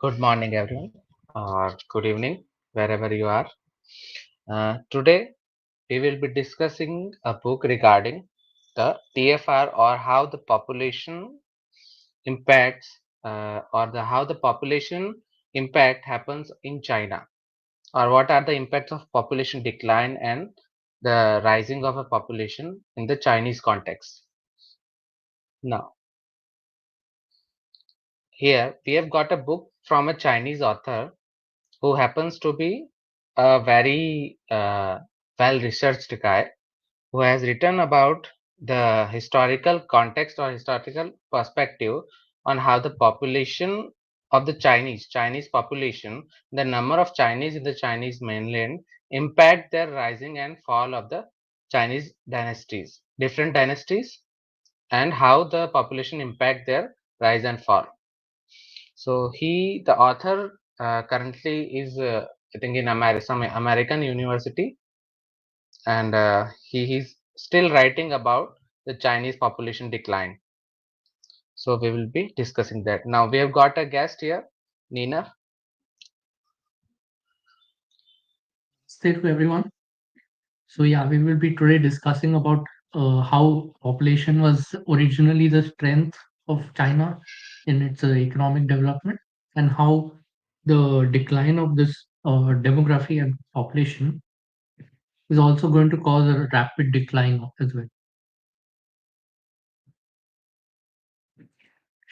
Good morning, everyone, or good evening, wherever you are. Today, we will be discussing a book regarding the TFR or how the population impacts, or the how the population impact happens in China, or what are the impacts of population decline and the rising of a population in the Chinese context. Now, here we have got a book from a Chinese author who happens to be a very well-researched guy who has written about the historical context or historical perspective on how the population of the Chinese population, the number of Chinese in the Chinese mainland impact their rising and fall of the Chinese dynasties, different dynasties, and how the population impact their rise and fall. So the author, currently is, I think, in some American university, and he is still writing about the Chinese population decline. So we will be discussing that. Now we have got a guest here, Nina. Stay to everyone. So yeah, we will be today discussing about how population was originally the strength of China in its economic development, and how the decline of this demography and population is also going to cause a rapid decline as well.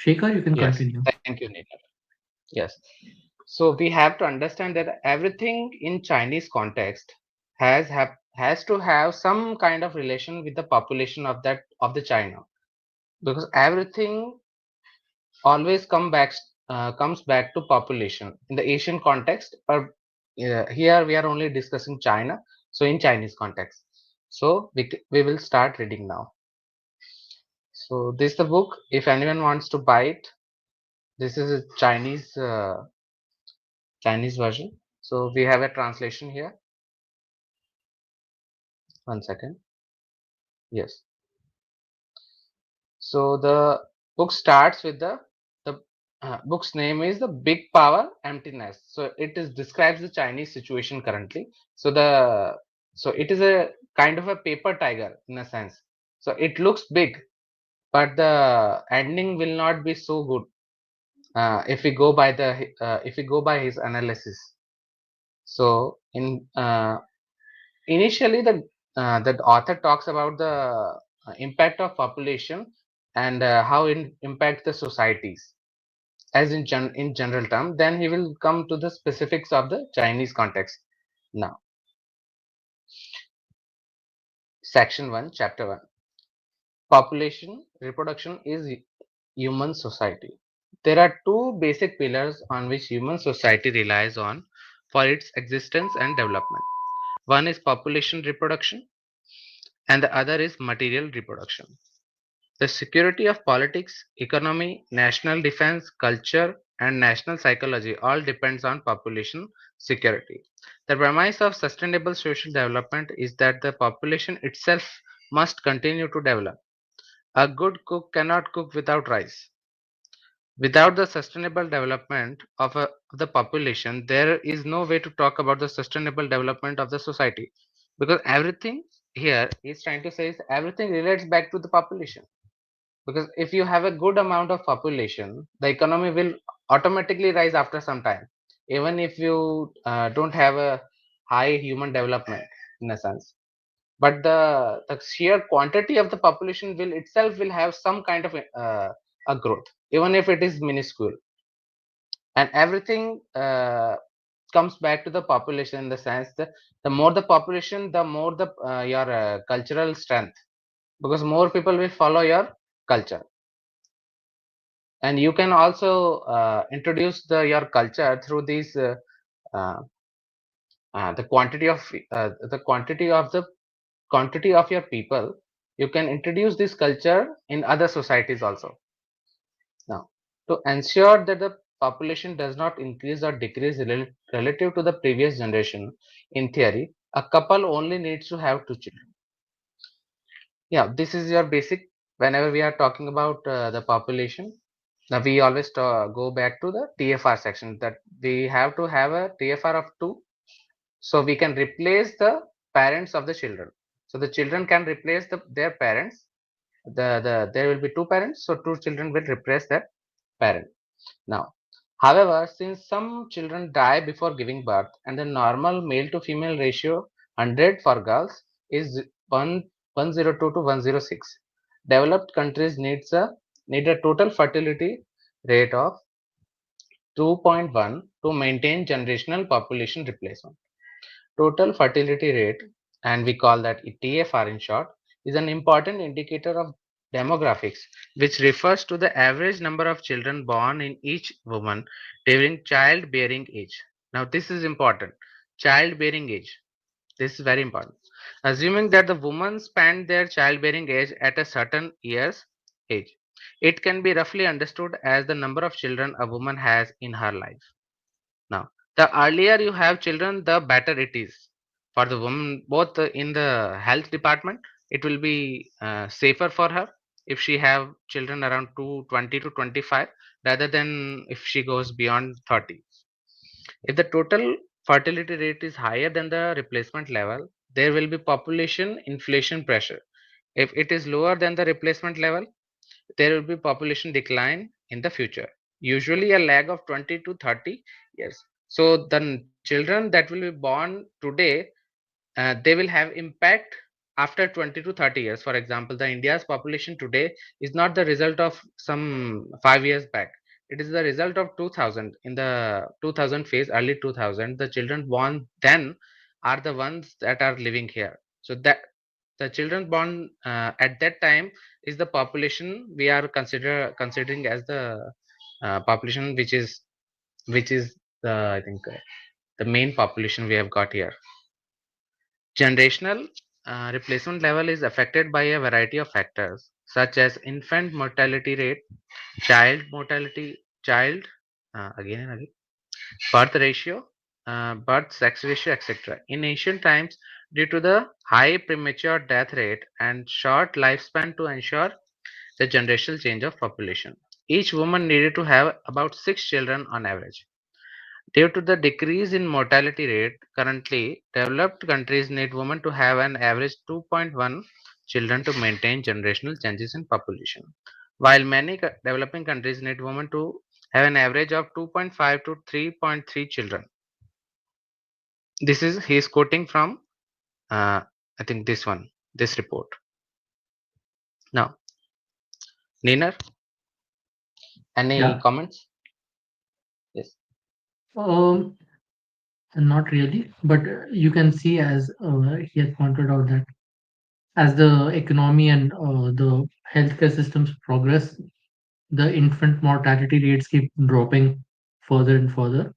Shekhar, you can Yes, continue. thank you, Nina. Yes. So we have to understand that everything in Chinese context has to have some kind of relation with the population of the China, because everything always comes back to population in the Asian context, but here we are only discussing China, so in Chinese context. So we will start reading now. So this is the book. If anyone wants to buy it, this is a Chinese version. So we have a translation here. One second. Yes. So the book starts with the book's name is The Big Power Emptiness. So it is describes the Chinese situation currently. So it is a kind of a paper tiger in a sense. So it looks big, but the ending will not be so good, if we go by his analysis. So initially the author talks about the impact of population and how it impacts the societies as in general term. Then he will come to the specifics of the Chinese context. Now, section 1, chapter 1: population reproduction is human society. There are two basic pillars on which human society relies on for its existence and development. One is population reproduction and the other is material reproduction. The security of politics, economy, national defense, culture, and national psychology all depends on population security. The premise of sustainable social development is that the population itself must continue to develop. A good cook cannot cook without rice. Without the sustainable development of the population, there is no way to talk about the sustainable development of the society, because everything here is trying to say is everything relates back to the population. Because if you have a good amount of population, the economy will automatically rise after some time, even if you don't have a high human development in a sense. But the sheer quantity of the population will itself will have some kind of a growth, even if it is minuscule. And everything comes back to the population, in the sense that the more the population, the more the your cultural strength, because more people will follow your culture. And you can also introduce your culture through these uh, the quantity of your people. You can introduce this culture in other societies also. Now, to ensure that the population does not increase or decrease relative to the previous generation, in theory, a couple only needs to have two children. Yeah, this is your basic. Whenever we are talking about the population, Now we always go back to the TFR section, that we have to have a TFR of 2, so we can replace the parents of the children. So the children can replace their parents. There will be two parents, so two children will replace their parent. Now, however, since some children die before giving birth, and the normal male to female ratio 100 for girls is 102 to 106, developed countries need a total fertility rate of 2.1 to maintain generational population replacement. Total fertility rate, and we call that TFR in short, is an important indicator of demographics, which refers to the average number of children born in each woman during childbearing age. Now, this is important. Childbearing age. This is very important. Assuming that the woman spent their childbearing age at a certain year's age, it can be roughly understood as the number of children a woman has in her life. Now, the earlier you have children, the better it is for the woman, both in the health department. It will be safer for her if she have children around 20 to 25 rather than if she goes beyond 30. If the total fertility rate is higher than the replacement level, there will be population inflation pressure. If it is lower than the replacement level, there will be population decline in the future, usually a lag of 20 to 30 years. So the children that will be born today, they will have impact after 20 to 30 years. For example, the India's population today is not the result of some 5 years back. It is the result of 2000. In the 2000 phase, early 2000, the children born then are the ones that are living here. So that the children born at that time is the population we are considering as the population which is the, I think, the main population we have got here. Generational replacement level is affected by a variety of factors such as infant mortality rate, child mortality, child again and again, birth ratio, birth sex ratio, etc. In ancient times, due to the high premature death rate and short lifespan to ensure the generational change of population, each woman needed to have about 6 children on average. Due to the decrease in mortality rate, currently developed countries need women to have an average 2.1 children to maintain generational changes in population, while many developing countries need women to have an average of 2.5 to 3.3 children. This is he is quoting from I think this report. Now, Neener, any Yeah. comments? Yes. Um, Not really, but you can see as he has pointed out that as the economy and the healthcare systems progress, the infant mortality rates keep dropping further and further,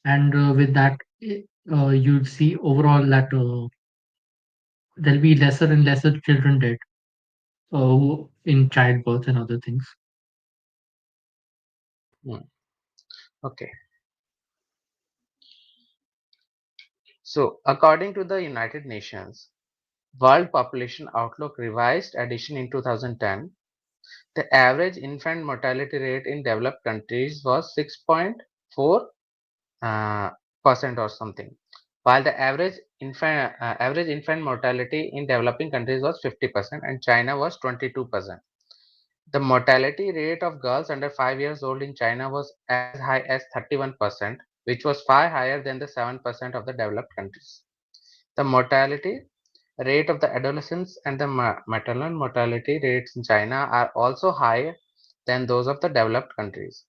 and with that, you'll see overall that there'll be lesser and lesser children dead in childbirth and other things. Hmm. Okay. So, according to the United Nations World Population Outlook revised edition in 2010, the average infant mortality rate in developed countries was 6.4 percent or something, while the average infant mortality in developing countries was 50% and China was 22%. The mortality rate of girls under 5 years old in China was as high as 31%, which was far higher than the 7% of the developed countries. The mortality rate of the adolescents and the maternal mortality rates in China are also higher than those of the developed countries.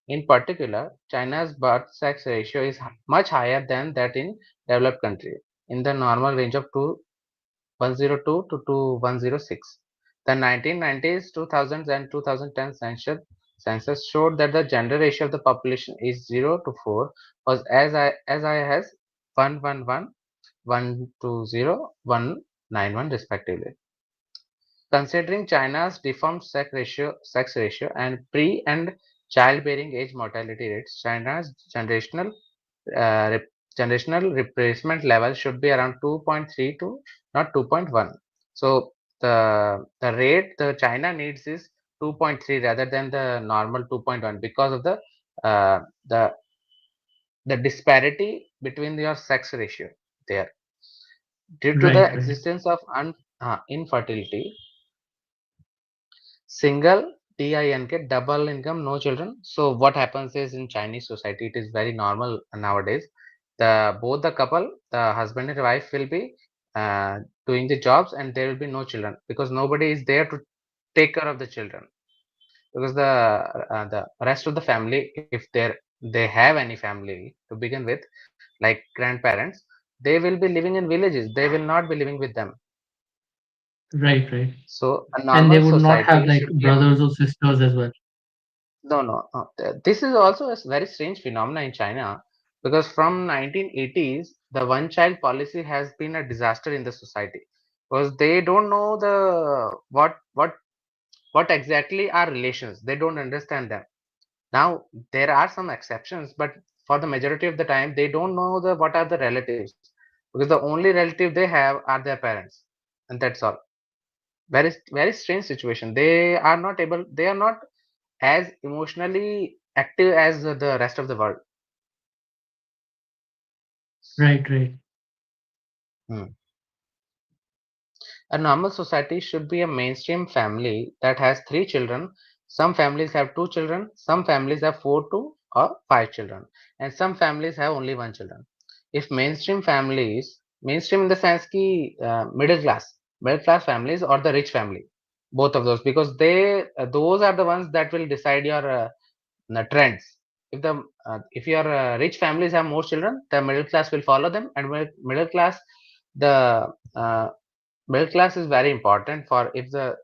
In particular, China's birth sex ratio is much higher than that in developed countries, in the normal range of 102 to 106. The 1990s, 2000s, and 2010 census showed that the gender ratio of the population is 0 to 4 was as high as 111, 120, 191 respectively. Considering China's deformed sex ratio and pre and childbearing age mortality rates, China's uh, rep- generational replacement level should be around 2.3 to not 2.1. So the rate the China needs is 2.3 rather than the normal 2.1 because of uh, the the disparity between your sex ratio there. Due to the Right, right, existence of infertility, single DINK, double income, no children. So what happens is in Chinese society, it is very normal nowadays. Both the couple, the husband and wife, will be doing the jobs, and there will be no children because nobody is there to take care of the children. Because the rest of the family, if they have any family to begin with, like grandparents, they will be living in villages. They will not be living with them. right, right. So a And they normal would not have society like should be a brothers or sisters as well. no. This is also a very strange phenomena in China because from 1980s, the one-child policy has been a disaster in the society because they don't know what exactly are relations. They don't understand them. Now there are some exceptions, but for the majority of the time, they don't know what are the relatives because the only relative they have are their parents, and that's all. Very strange situation. They are not as emotionally active as the rest of the world. Right, right, Hmm. A normal society should be a mainstream family that has three children. Some families have two children, some families have four to or five children, and some families have only one children. If mainstream in the sense ki middle class families or the rich family, both of those, because those are the ones that will decide your the trends. If your rich families have more children, the middle class will follow them, and middle class the uh, middle class is very important for if the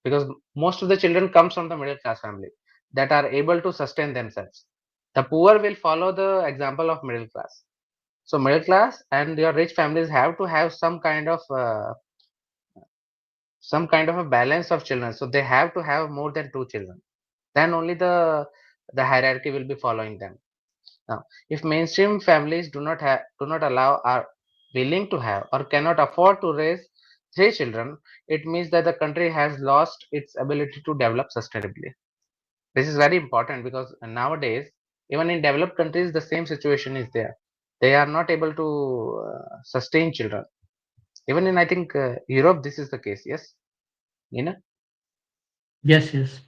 because most of the children comes from the middle class family that are able to sustain themselves. The poor will follow the example of middle class. So middle class and your rich families have to have some kind of a balance of children. So they have to have more than two children. Then only the hierarchy will be following them. Now, if mainstream families do not allow are willing to have or cannot afford to raise three children, it means that the country has lost its ability to develop sustainably. This is very important because nowadays, even in developed countries, the same situation is there. They are not able to sustain children. Even in I think Europe, this is the case. Yes, Nina. yes, yes.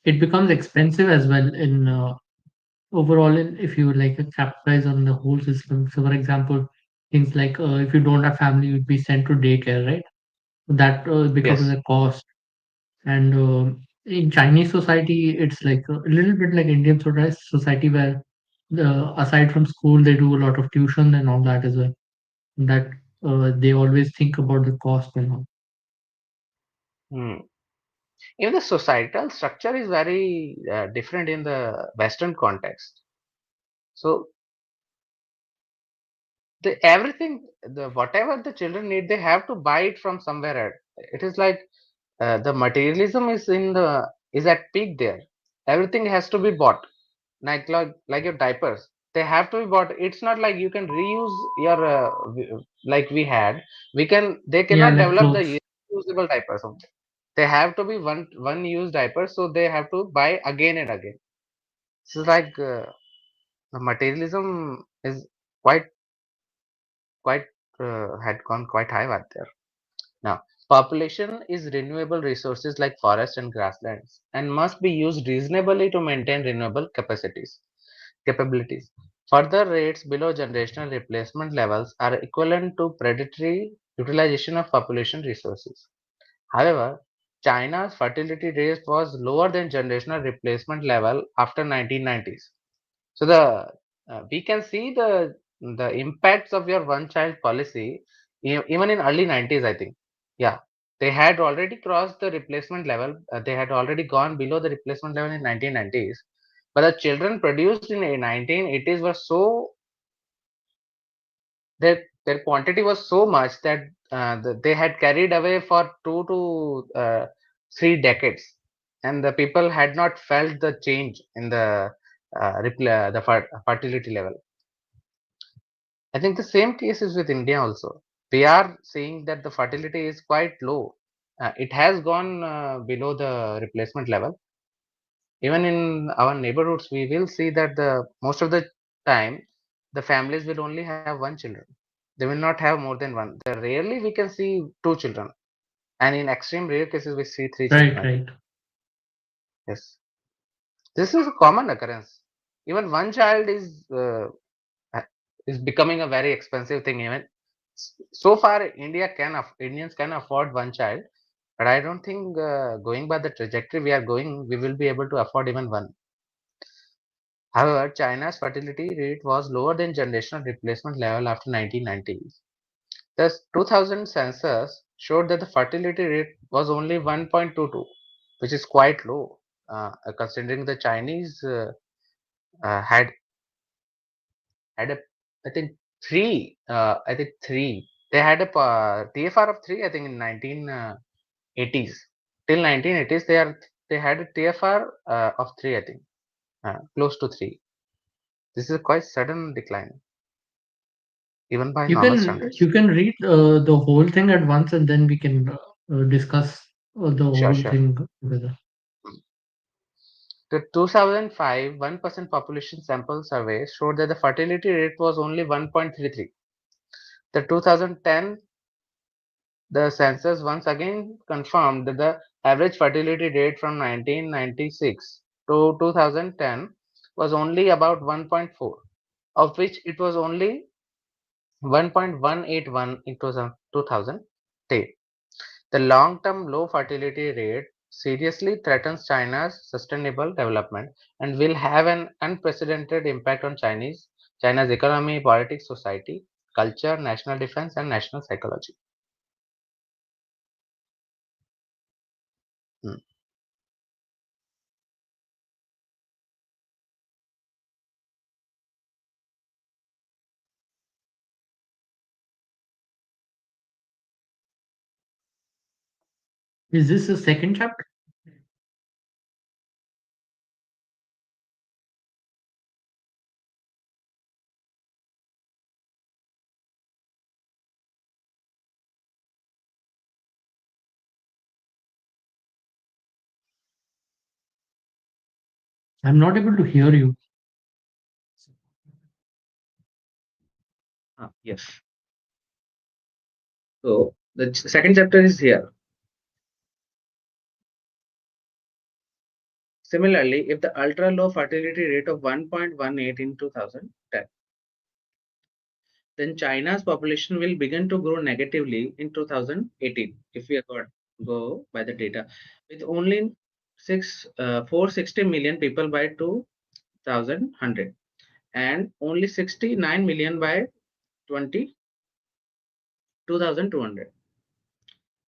It becomes expensive as well in overall if you like capitalize on the whole system. So, for example, things like if you don't have family, you'd be sent to daycare, right? That becomes Yes. a cost. And in Chinese society, it's like a little bit like Indian society where aside from school, they do a lot of tuition and all that as well. That they always think about the cost and all. Hmm. Even the societal structure is very different in the Western context. So the whatever the children need, they have to buy it from somewhere else. It is like the materialism is at peak there. Everything has to be bought, like your diapers. They have to be bought. It's not like you can reuse your like we had. They Yeah, cannot like develop the clothes. reusable diapers. They have to be one use diaper, so they have to buy again and again. This is like the materialism is quite quite had gone quite high out there. Now, population is renewable resources like forests and grasslands and must be used reasonably to maintain renewable capabilities. Further rates below generational replacement levels are equivalent to predatory utilization of population resources. However, China's fertility rate was lower than generational replacement level after 1990s. So we can see the impacts of your one child policy even in early 90s, I think. Yeah, they had already crossed the replacement level. They had already gone below the replacement level in 1990s. But the children produced in 1980s were so their quantity was so much that they had carried away for 2 to 3 decades, and the people had not felt the change in the fertility level. I think the same case is with India also. We are seeing that the fertility is quite low. it has gone below the replacement level. Even in our neighborhoods, we will see that the most of the time the families will only have one children. They will not have more than one. The rarely we can see two children, and in extreme rare cases we see three children, Right, I think. right. Yes, this is a common occurrence. Even one child uh, is becoming a very expensive thing. Even so far, Indians can afford one child, but I don't think going by the trajectory we are going, we will be able to afford even one. However, China's fertility rate was lower than generational replacement level after 1990. The 2000 census showed that the fertility rate was only 1.22, which is quite low, considering the Chinese had a, I think three. They had a TFR of 3, I think, in 1980s. Till 1980s, they had a TFR of 3, I think, close to 3. This is a quite sudden decline, even by You normal can standards. you can read the whole thing at once, and then we can discuss the Sure, whole sure. thing together. The 2005 1% population sample survey showed that the fertility rate was only 1.33. The 2010 the census once again confirmed that the average fertility rate from 1996 to 2010 was only about 1.4, of which it was only 1.181 in 2010. The long-term low fertility rate seriously threatens China's sustainable development and will have an unprecedented impact on China's economy, politics, society, culture, national defense, and national psychology. Hmm. Is this the second chapter? I'm not able to hear you. Yes. So the second chapter is here. Similarly, if the ultra low fertility rate of 1.18 in 2010, then China's population will begin to grow negatively in 2018 if we go by the data, with only 460 million people by 2100 and only 69 million by 2200.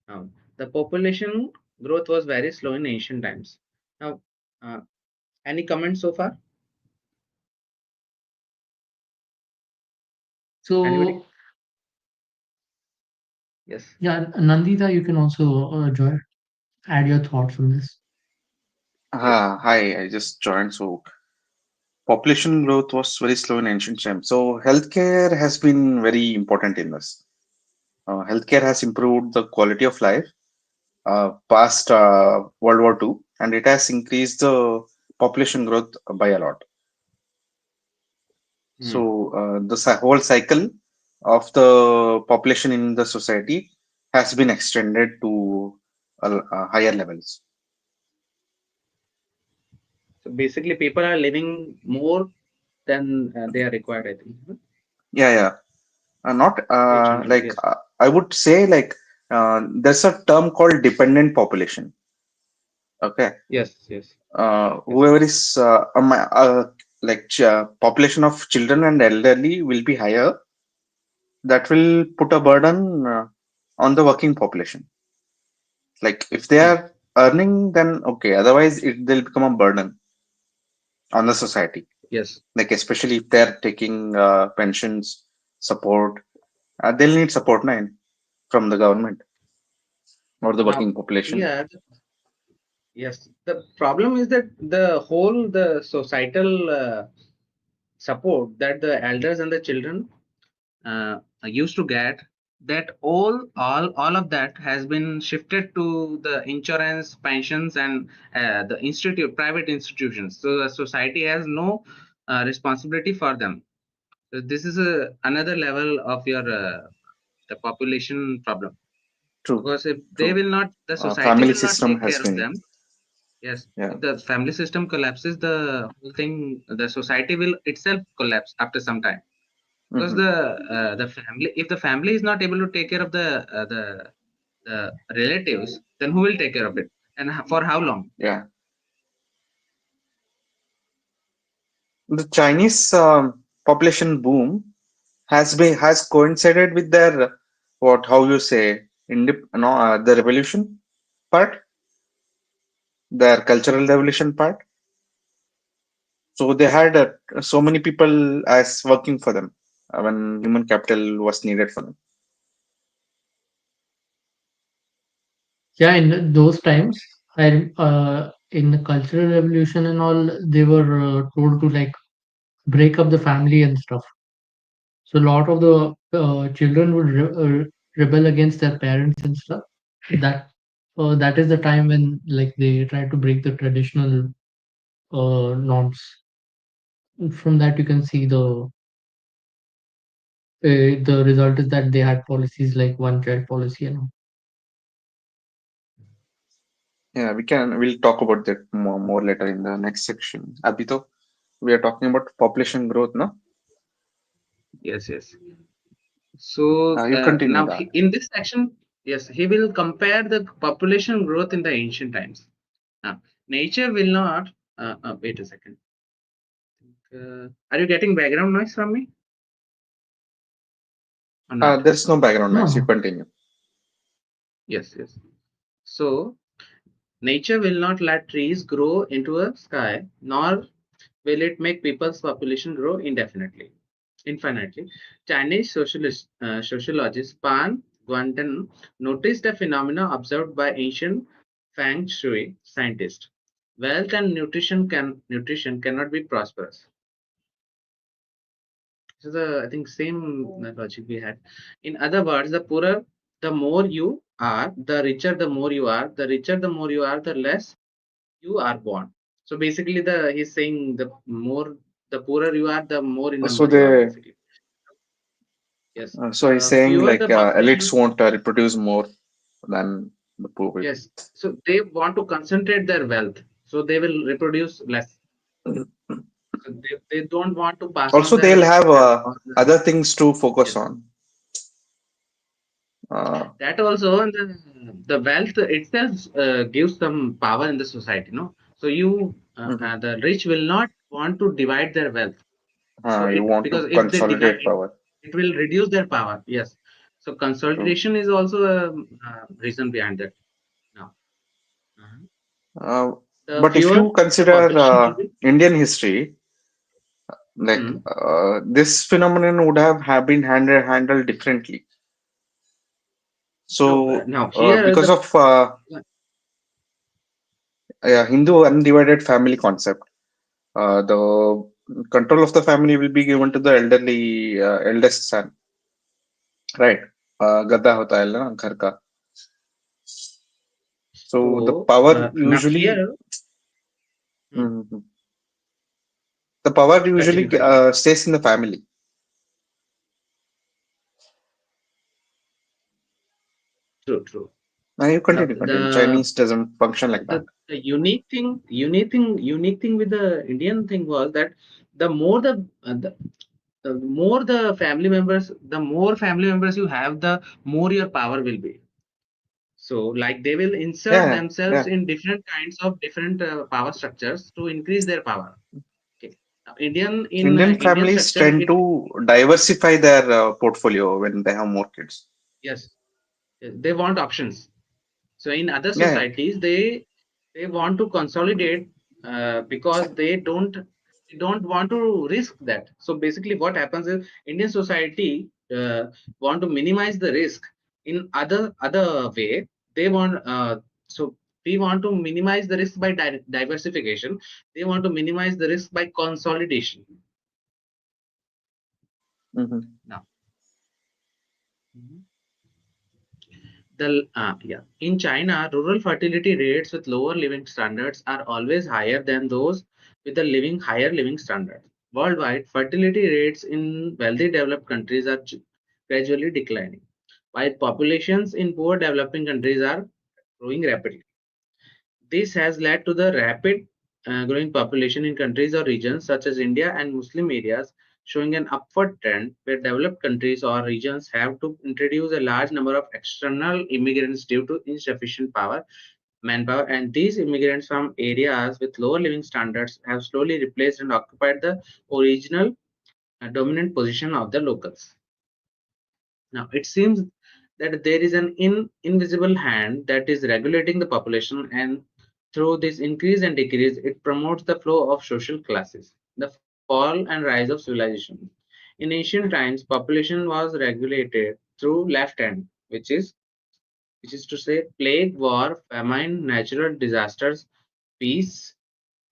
Now, the population growth was very slow in ancient times. Now, uh, any comments so far? Anybody? So Yes. yeah, Nandita, you can also join, add your thoughts on this. Hi, I just joined. So, population growth was very slow in ancient times. So, healthcare has been very important in this. Healthcare has improved the quality of life past World War II, and it has increased the population growth by a lot. Hmm. So, the whole cycle of the population in the society has been extended to higher levels. So basically, people are living more than they are required, I think. Yeah, yeah. Not In general, like yes. I would say like there's a term called dependent population. Okay, Yes, yes, yes. whoever is like population of children and elderly will be higher. That will put a burden on the working population. Like if they Hmm. are earning, then okay. Otherwise, they'll become a burden on the society. Yes. Like especially if they are taking pensions support, they'll need support nine from the government or the Now, working population. yeah, yes. The problem is that the societal support that the elders and the children used to get that all of that has been shifted to the insurance, pensions, and the private institutions. So the society has no responsibility for them. So this is another level of your the population problem, True, because if they true. will not, the society Family will not system take has care of been, them. Yes, yeah. if the family system collapses, the whole thing, the society will itself collapse after some time. Because Hmm. the family, if the family is not able to take care of the relatives, then who will take care of it, and for how long? Yeah. The Chinese population boom has coincided with their, what, how you say, no, the revolution part, their cultural revolution part. So they had so many people as working for them when human capital was needed for them. Yeah, in those times, in the cultural revolution and all, they were told to like break up the family and stuff. So a lot of the children would rebel against their parents and stuff. That that is the time when like they try to break the traditional norms. From that, you can see the result is that they had policies like one child policy and all. Yeah, we'll talk about that more later in the next section. Abhito, we are talking about population growth, no? Yes, yes. So You continue now that. in this section, yes, he will compare the population growth in the ancient times. Now, nature will not. Wait a second. Are you getting background noise from me or not? There's no background noise. You No, continue. Yes, yes. So nature will not let trees grow into a sky, nor will it make people's population grow infinitely. Chinese sociologist Pan Guanten noticed a phenomena observed by ancient Feng Shui scientists. Wealth and nutrition cannot be prosperous. This is the, I think, same logic we had. In other words, the poorer the more you are, the richer the more you are, the richer the more you are, the less you are born. So basically, the he's saying the poorer you are, the more in So number you are. they, Basically, yes. so he's The saying fewer like the elites population, won't reproduce more than the poor people. yes. So they want to concentrate their wealth, so they will reproduce less. So they don't want to pass on Also, they'll their have wealth other things to focus yes. on. Uh, That also, and the wealth itself gives some power in the society. No, so mhm. the rich will not want to divide their wealth. So You it, want to because if they divide consolidate it, power. it will reduce their power. Yes. So True. consolidation is also a reason behind that. Now, Mhm. Uh, the but if fewer you the consider population will be. Indian history, like Mhm. this phenomenon would have been handled differently. No, So, now here because the of Hindu undivided family concept, the control of the family will be given to the eldest son, right? गद्दा होता है ना घर का. So the so power now usually, here. Mhm. Mhm. The power Continue, usually continue. stays in the family. True, true. You Now continue. Chinese doesn't function like that. the unique thing with the Indian thing was that the more the more the more family members you have, the more your power will be. So, like they will insert Yeah, themselves yeah. in different kinds of different power structures to increase their power. Okay. Now, Indian Indian families structure, tend it to diversify their portfolio when they have more kids. yes, they want options. So in other Yeah, yeah. societies, they want to consolidate because they don't want to risk that. So basically, what happens is Indian society want to minimize the risk in other way. They want so we want to minimize the risk by diversification. They want to minimize the risk by consolidation. Mhm. Now. Mhm. In China, rural fertility rates with lower living standards are always higher than those with the living higher living standards. Worldwide, fertility rates in wealthy developed countries are gradually declining, while populations in poor developing countries are growing rapidly. This has led to the rapid growing population in countries or regions such as India and Muslim areas, showing an upward trend where developed countries or regions have to introduce a large number of external immigrants due to insufficient manpower, and these immigrants from areas with lower living standards have slowly replaced and occupied the original dominant position of the locals. Now, it seems that there is an invisible hand that is regulating the population, and through this increase and decrease, it promotes the flow of social classes, the fall and rise of civilization. In ancient times, population was regulated through left hand, which is to say plague, war, famine, natural disasters, peace,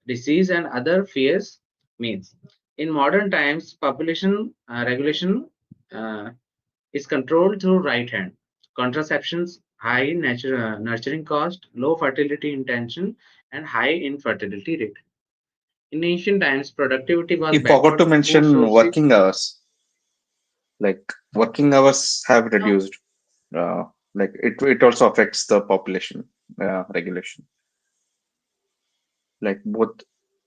disease, and other fierce means. In modern times, population regulation uh, is controlled through right hand. Contraceptions, high nurturing cost, low fertility intention, and high infertility rate. In ancient times, productivity was He forgot to backward, food mention sources. working hours. Like working hours have No, reduced. Uh, like it also affects the population regulation. Like both,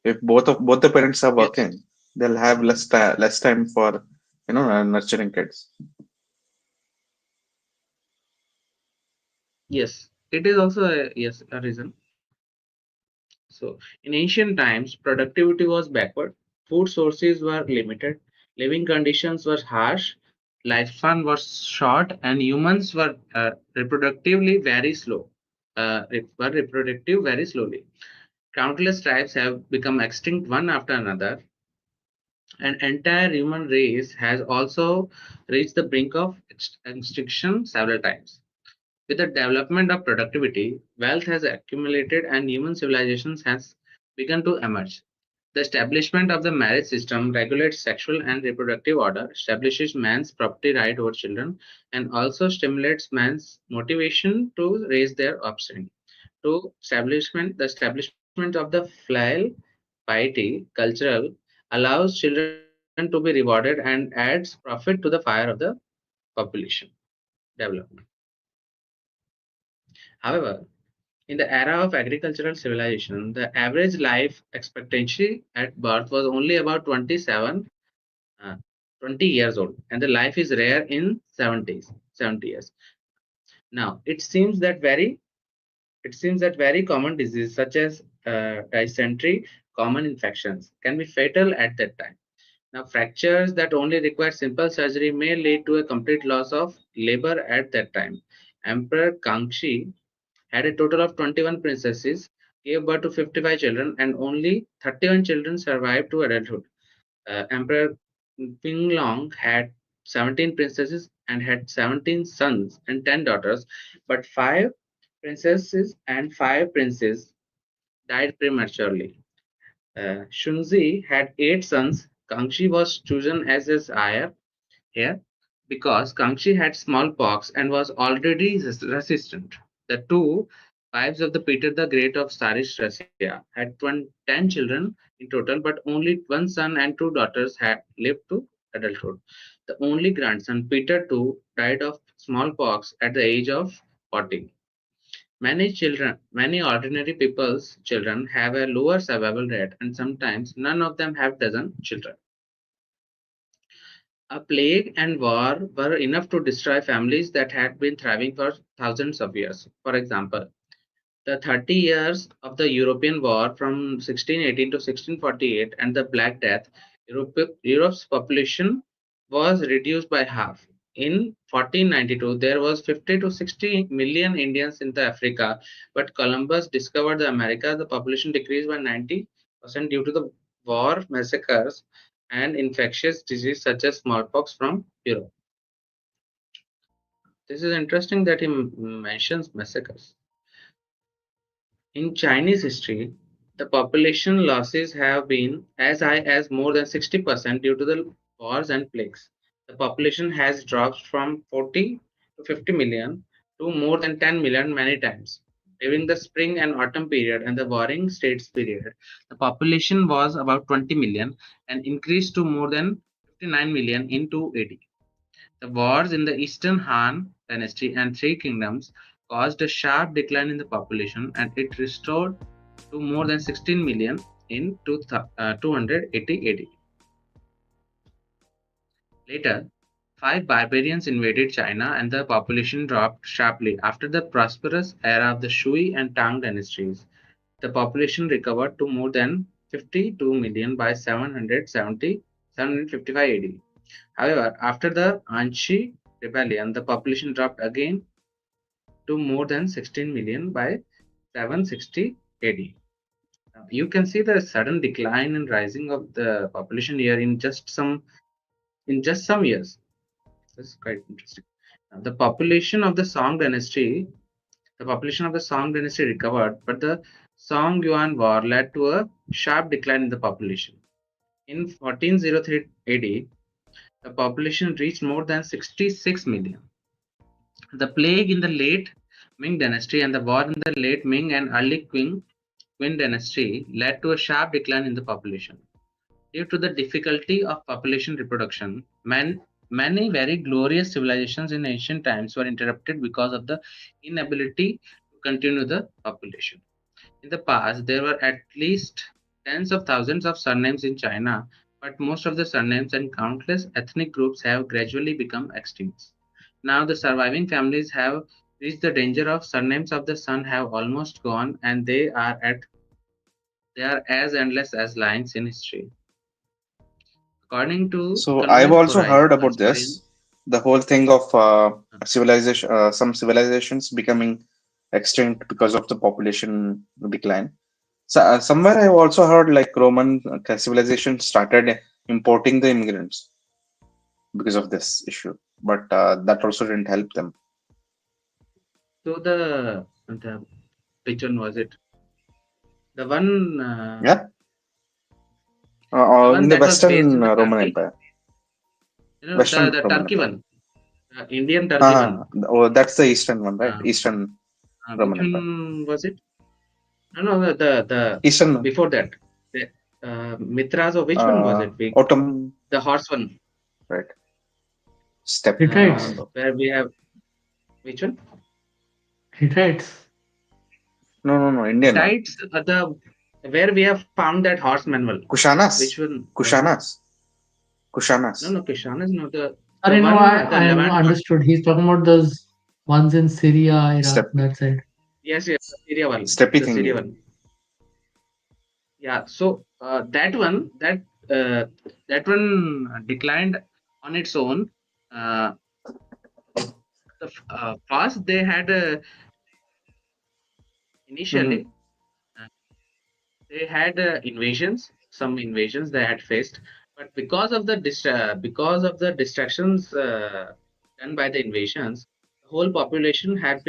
if both the parents are yes, working, they'll have less time for nurturing kids. yes, it is also a reason. So, in ancient times, productivity was backward, food sources were limited, living conditions were harsh, lifespan was short, and humans were reproductively very slow. Were reproductive very slowly. Countless tribes have become extinct one after another. An entire human race has also reached the brink of extinction several times. With the development of productivity, wealth has accumulated and human civilizations has begun to emerge. The establishment of the marriage system regulates sexual and reproductive order, establishes man's property right over children, and also stimulates man's motivation to raise their offspring. The establishment of the filial piety cultural allows children to be rewarded and adds profit to the fire of the population development. However, in the era of agricultural civilization, the average life expectancy at birth was only about uh, 20 years old, and the life is rare in 70 years. Now, it seems that very common diseases such as dysentery, common infections, can be fatal at that time. Now, fractures that only require simple surgery may lead to a complete loss of labor at that time. Emperor Kangxi had a total of 21 princesses, gave birth to 55 children, and only 31 children survived to adulthood. Emperor Pinglong had 17 princesses and had 17 sons and 10 daughters, but 5 princesses and 5 princes died prematurely. Shunzi had 8 sons. Kangxi was chosen as his heir here because Kangxi had smallpox and was already resistant. The two wives of the Peter the Great of Tsarist Russia had 10 children in total, but only one son and two daughters had lived to adulthood. The only grandson, Peter II, died of smallpox at the age of 40. Many ordinary people's children have a lower survival rate, and sometimes none of them have dozen children. A plague and war were enough to destroy families that had been thriving for thousands of years. For example, the 30 years of the European War from 1618 to 1648 and the Black Death, Europe's population was reduced by half. In 1492, there was 50 to 60 million Indians in the Africa, but Columbus discovered the America. The population decreased by 90% due to the war, massacres, and infectious disease such as smallpox from Europe. This is interesting that he mentions massacres. In Chinese history, the population losses have been as high as more than 60% due to the wars and plagues. The population has dropped from 40 to 50 million to more than 10 million many times. During the spring and autumn period and the warring states period, the population was about 20 million and increased to more than 59 million in 280. The wars in the Eastern Han dynasty and Three Kingdoms caused a sharp decline in the population, and it restored to more than 16 million in 280 AD. Later, five barbarians invaded China and the population dropped sharply. After the prosperous era of the Shui and Tang dynasties, the population recovered to more than 52 million by 755 AD. However, after the Anshi rebellion, the population dropped again to more than 16 million by 760 AD. You can see the sudden decline and rising of the population here in just some years. That's quite interesting. The population of the Song dynasty recovered, but the Song Yuan War led to a sharp decline in the population. In 1403 AD, the population reached more than 66 million. The plague in the late Ming dynasty and the war in the late Ming and early Qing dynasty led to a sharp decline in the population. Due to the difficulty of population reproduction, many very glorious civilizations in ancient times were interrupted because of the inability to continue the population. In the past, there were at least tens of thousands of surnames in China, but most of the surnames and countless ethnic groups have gradually become extinct. Now, the surviving families have reached the danger of surnames of the sun have almost gone, and they are as endless as lines in history. According to So I've economic also heard about historian, this, the whole thing of uh, civilization, some civilizations becoming extinct because of the population decline. So somewhere I've also heard like Roman civilization started importing the immigrants because of this issue, but that also didn't help them. so the which one was it? The one Yeah, the one in the that was based in Western the Roman Turkey, Empire, the Western the Roman Turkey Empire. one, Indian Turkey one. Oh, that's the Eastern one, right? Uh, Eastern which Roman Empire. one was it? No, no, the Eastern before that, the Mitras or which one was it? Ottoman, The horse one, right? Step. Hittites. where we have which one? Hittites. No, no, no, Indian one. Hittites, the where we have found that horse manual. Which Kushanas. one? The one? Kushanas. No, Kushanas. no, Kishan is not the Sorry, no, one, the I Levant one. understood. He's talking about those ones in Syria, Iraq, Step. that side. Yes, yes, the Syria one, Steppe the Syria thingy. one. Yeah, so that one declined on its own. Uh, first they had Mm-hmm. initially they had invasions, some invasions they had faced, but because of the distractions done by the invasions, the whole population had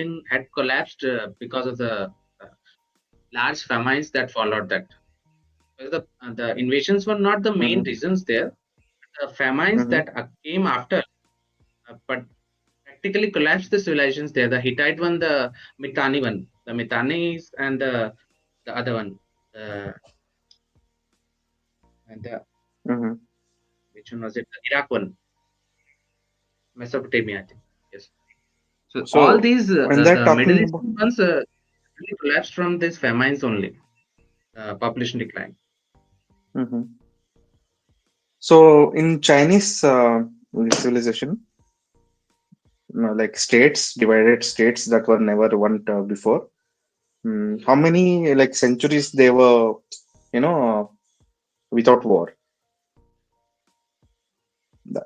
collapsed because of the uh, large famines that followed that. The invasions were not the main Mm-hmm. reasons there. The famines Mm-hmm. that came after, but practically collapsed the civilizations there. The Hittite one, the Mitanni one, the Mitannis, and the other one, uh, and the Mm-hmm. which one was it? The Iraq one, Mesopotamia, I think. Yes. So all So these when they're the Middle talking about, Eastern ones really collapsed from these famines only. Population decline. hmm, so in Chinese civilization, like states, divided states that were never one before. How many like centuries they were, you know, without war? Th-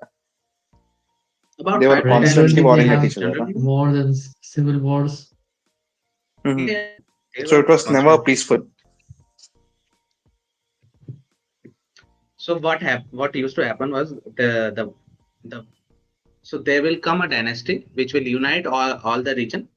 About They were five to ten constantly Regularly, they warring at centuries have each other. Huh? generally. wars and civil wars. Hmm. Yeah, they So were it was never constant. peaceful. So what used to happen was the so there will come a dynasty which will unite all the region.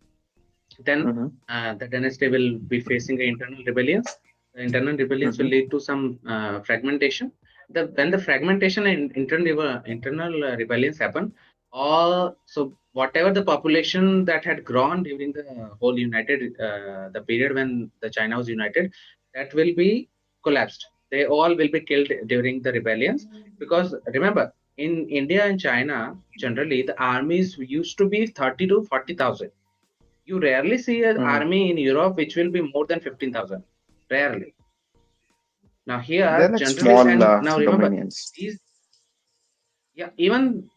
Then Hmm. the dynasty will be facing internal rebellions. The internal rebellions will Hmm. lead to some fragmentation. When the fragmentation and internal rebellions happen, all so whatever the population that had grown during the whole united the period when the China was united, that will be collapsed. They all will be killed during the rebellions, because remember, in India and China, generally the armies used to be 30 to 40,000. You rarely see an Hmm. army in Europe which will be more than 15,000. Rarely. Now They're here like generally, small and now remember, dominions. these, yeah, even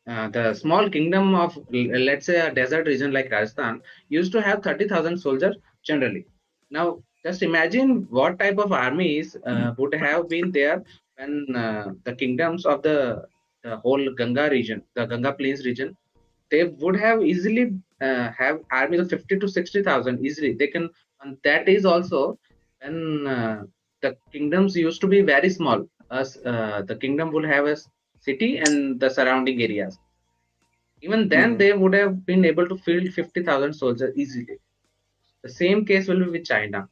the small kingdom of, let's say, a desert region like Rajasthan used to have 30,000 soldiers generally. Now, just imagine what type of armies would have been there when the kingdoms of the whole Ganga region, the Ganga Plains region, they would have easily have armies of 50 to 60,000 easily. They can, and that is also when the kingdoms used to be very small. As the kingdom would have a city and the surrounding areas. Even then, Hmm. they would have been able to field 50,000 soldiers easily. The same case will be with China,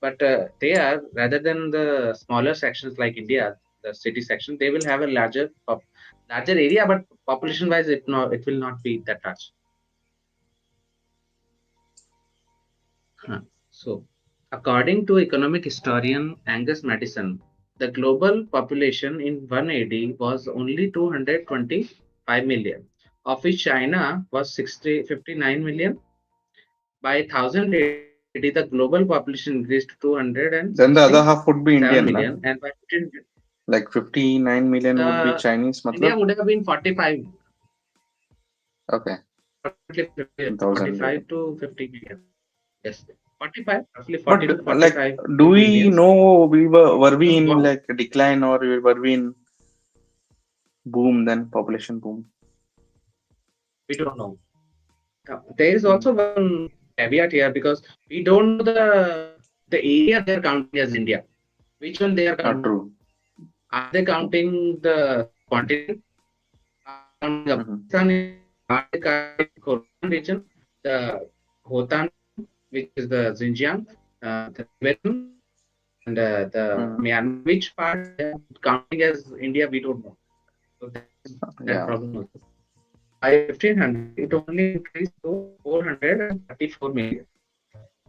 but they are, rather than the smaller sections like India, the city section, they will have a larger area, but population wise, it will not be that large. Huh. So, according to economic historian Angus Madison, the global population in 1 AD was only 225 million, of which China was 59 million. By 1000 AD, the global population increased to Then the other half 267 would be million, Indian, and na? by 1500, Like 59 million would be Chinese, India matlab? would have been 45, Okay, approximately 1000 45 AD. to 50 million. Yes, 45, roughly But 40 to like, 45 do we millions. know were we Because in like decline, or were we in boom then, population boom? we don't know. There is Hmm. also one caveat here, because we don't know the area they are counting as India. Which one they are counting? True. Are they counting the continent? Are they counting Hmm. Afghanistan in it? Are they counting Khorasan region, the Khotan region, which is the Xinjiang, the Tibetan, and the Hmm. Myanmar? Which part they are counting as India? We don't know. So there is that Yeah. problem also. By 1500, it only increased to 434 million.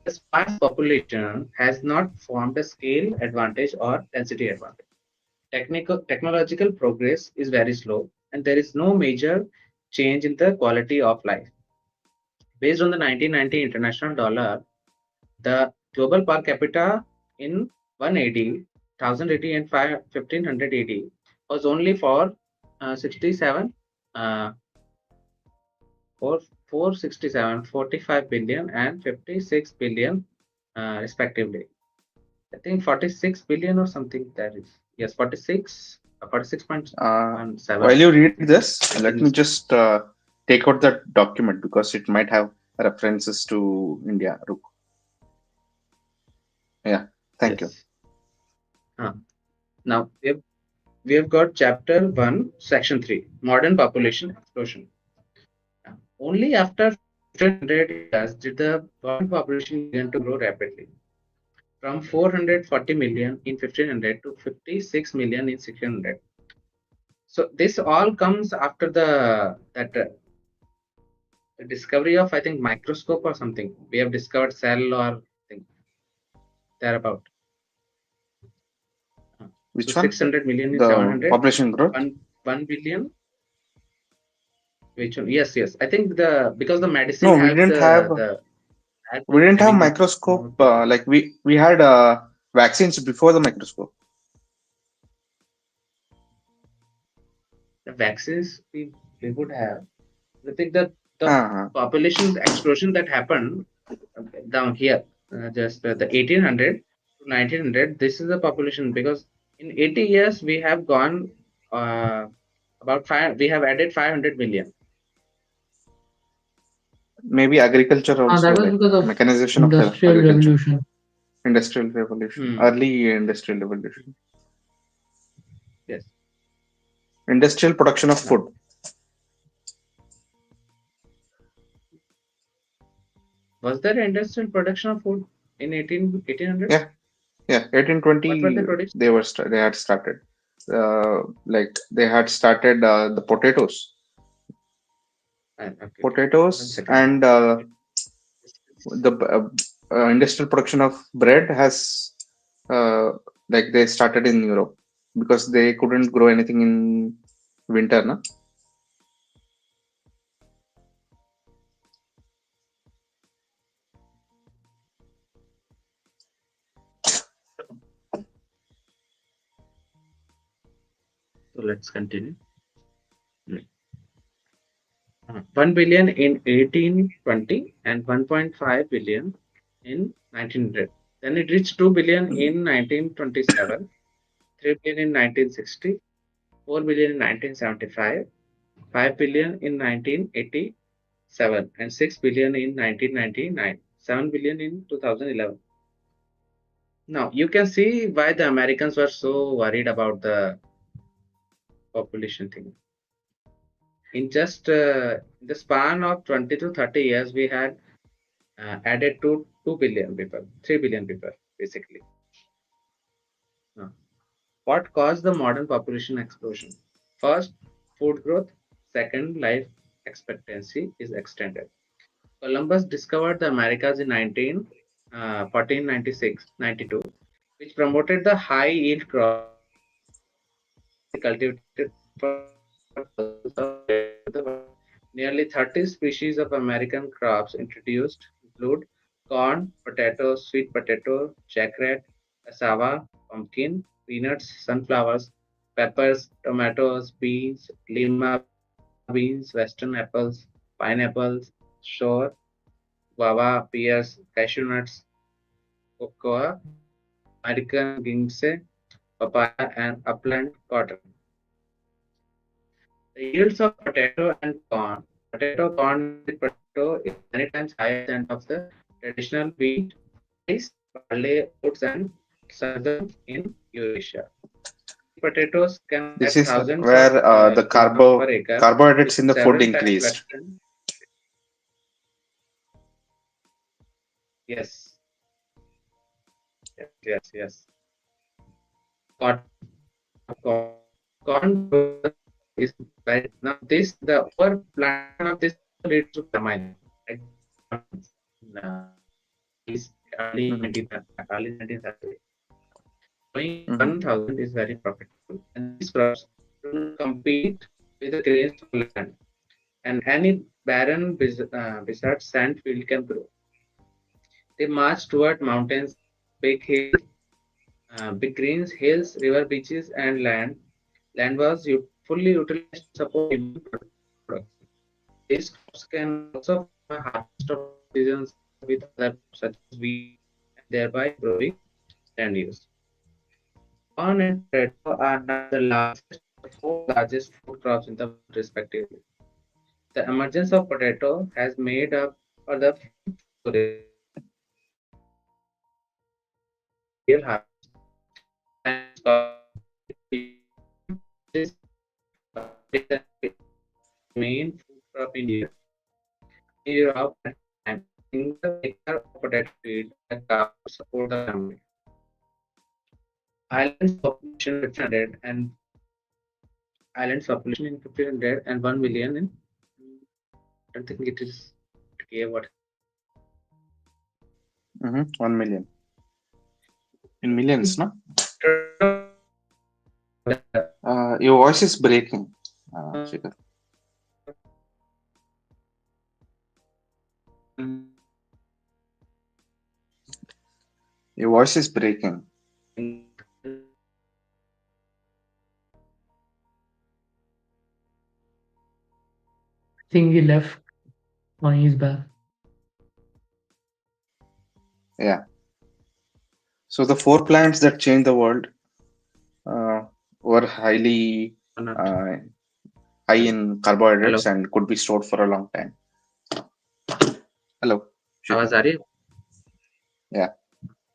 The sparse population has not formed a scale advantage or density advantage. Technological progress is very slow, and there is no major change in the quality of life. Based on the 1990 international dollar, the global per capita in 180, 1080, and 1500 AD was only for 67, uh, for 467, 45 billion, and 56 billion, respectively. I think 46 billion or something that is. Yes, 46, Uh, 46.17 while you read this, let billion. me just take out that document because it might have references to India. Yeah, thank you. Yes. Uh, Now we have got chapter 1, section 3, modern population explosion. Only after 1500 years did the world population begin to grow rapidly, from 440 million in 1500 to 56 million in 1600. So this all comes after the discovery of, I think, microscope or something. We have discovered cell or thing thereabout. So Which one? 600 million in The 700, population growth? 1 billion. Which one? Yes, yes. I think the because the medicine No, helped the help we in didn't have having microscope. more people. Like we had vaccines before the microscope. The vaccines we would have. I think that the Uh, population explosion that happened down here, just the 1800 to 1900. This is the population, because in 80 years we have gone about five. We have added 500 million. maybe agriculture also, That was like because of mechanization of Industrial agriculture, Revolution. industrial revolution, Hmm. early industrial revolution, Yes. industrial production of Now, food. was there industrial production of food in 1800? Yeah, yeah. What were they 1820, producing? they had started. Like they had started the potatoes. Okay, okay. One potatoes, second. and the industrial production of bread has like they started in Europe because they couldn't grow anything in winter, no? So let's continue. Mm. 1 billion in 1820 and 1.5 billion in 1900. Then it reached 2 billion in 1927, 3 billion in 1960, 4 billion in 1975, 5 billion in 1987, and 6 billion in 1999, 7 billion in 2011. Now you can see why the Americans were so worried about the population thing. In just the span of 20 to 30 years, we had added to 2 billion people, 3 billion people, basically. Now, what caused the modern population explosion? First, food growth. Second, life expectancy is extended. Columbus discovered the Americas in 1496, 92, which promoted the high yield crops widely cultivated for thousands of years to the world. Nearly 30 species of American crops introduced include corn, potato, sweet potato, jackfruit, cassava, pumpkin, peanuts, sunflowers, peppers, tomatoes, beans, lima beans, western apples, pineapples, shore, guava, pears, cashew nuts, cocoa, American ginseng, papaya, and upland cotton. The yields of potato and corn, potato, corn, and sweet potato is many times higher than of the traditional wheat, rice, barley, oats, and sorghum in Eurasia. Sweet potatoes can This collect is thousands of where the kilograms per acre, carbohydrates which in is the food several times less increased. than. Yes, yes. Cotton, corn growth is very now this the overplantation of this also leads to famine, like the great famines in 90s, Hmm. early 19th century. Growing Hmm. 1,000 is very profitable, and these crops do not compete with the grains for land, and any barren beside sand field can grow. They march toward mountains, big hills, big greens, hills, river, beaches, and land. Land was fully utilized to support human production. These crops can also form a harvest of crop seasons along with other crops such as wheat, and thereby improving land use. Corn and potato are now the largest and the fourth largest food crops in the world, respectively. The emergence of potato has made up for the food storage and cereal harvest. Scientists call it the genesis effect. It is the main food crop in Europe. In Europe at the time, a single acre of potato field by a cow could support the family. Ireland's population 1500 and Ireland's population in 1500 and 1 million in I don't think it is okay what 1 million in millions, no? Your voice is breaking, Shikhar. Your voice is breaking. I think he left. Now he's back. Yeah. So the four plants that changed the world uh, were highly not uh, high in carbohydrates hello and could be stored for a long time. Hello, आवाज Shikhar. आ रही है Yeah,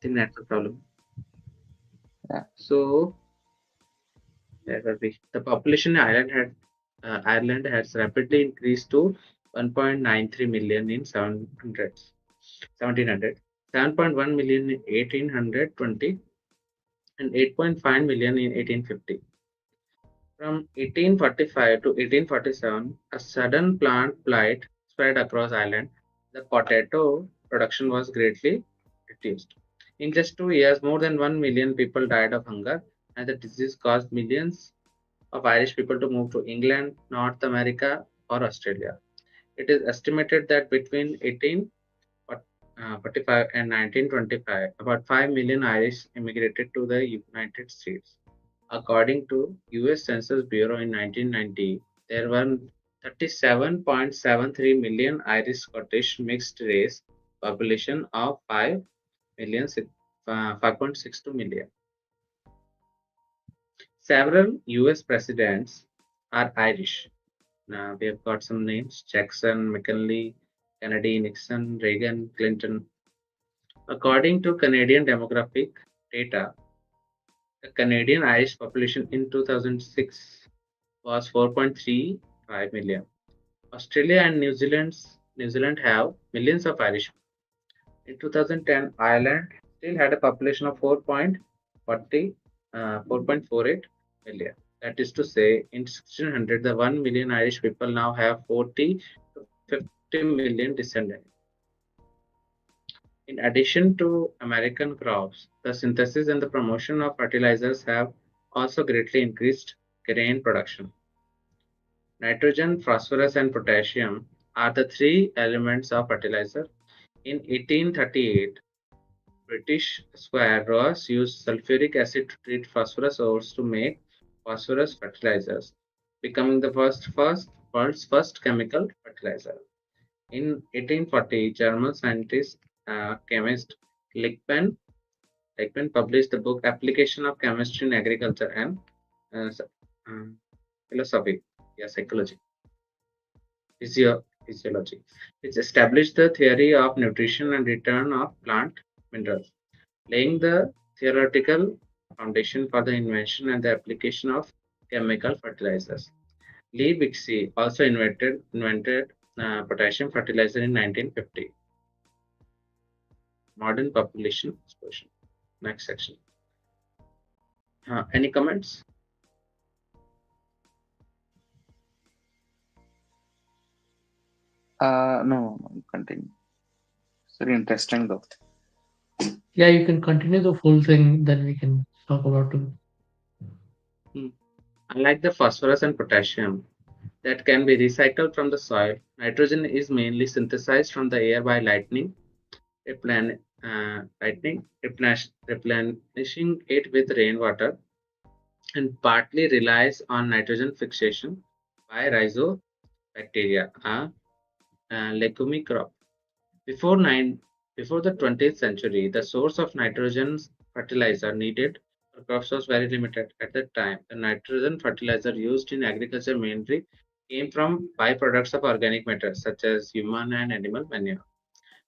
think network problem yeah. so there will be the population in Ireland has rapidly increased to 1.93 million in 1700 7.1 million in 1820 and 8.5 million in 1850 From 1845 to 1847, a sudden plant blight spread across Ireland. The potato production was greatly reduced. In just 2 years, more than 1 million people died of hunger, and the disease caused millions of Irish people to move to England, North America, or Australia. It is estimated that between 1845 and 1925, about 5 million Irish immigrated to the United States. According to US Census Bureau in 1990, there were 37.73 million Irish Scottish mixed race population of 5.62 million. Several US presidents are Irish. Now we have got some names: Jackson, McKinley, Kennedy, Nixon, Reagan, Clinton. According to Canadian demographic data, the Canadian Irish population in 2006 was 4.35 million. Australia and New Zealand have millions of Irish. In 2010, Ireland still had a population of 4.48 million. That is to say, in 1600, the 1 million Irish people now have 40 to 50 million descendants. In addition to American crops, the synthesis and the promotion of fertilizers have also greatly increased grain production. Nitrogen, phosphorus, and potassium are the three elements of fertilizer. In 1838, British Squire Ross used sulfuric acid to treat phosphorus ores to make phosphorus fertilizers, becoming the world's first chemical fertilizer. In 1840, German scientist chemist Lichtman, Lichtman published the book Application of Chemistry in Agriculture and uh, uh, Philosophy, yeah, Psychology, Physiology, which established the theory of nutrition and return of plant minerals, laying the theoretical foundation for the invention and the application of chemical fertilizers. Lee Bixby also invented potassium fertilizer in 1950. Modern population explosion. Next section. Any comments? No, no, continue. It's very interesting though. Yeah, you can continue the full thing, then we can talk about it. Hmm. Unlike the phosphorus and potassium that can be recycled from the soil, nitrogen is mainly synthesized from the air by replenishing it with rainwater, and partly relies on nitrogen fixation by rhizobacteria, a legume crop. Before nine, Before the 20th century, the source of nitrogen fertilizer needed for crops was very limited. At that time, the nitrogen fertilizer used in agriculture mainly came from byproducts of organic matter such as human and animal manure.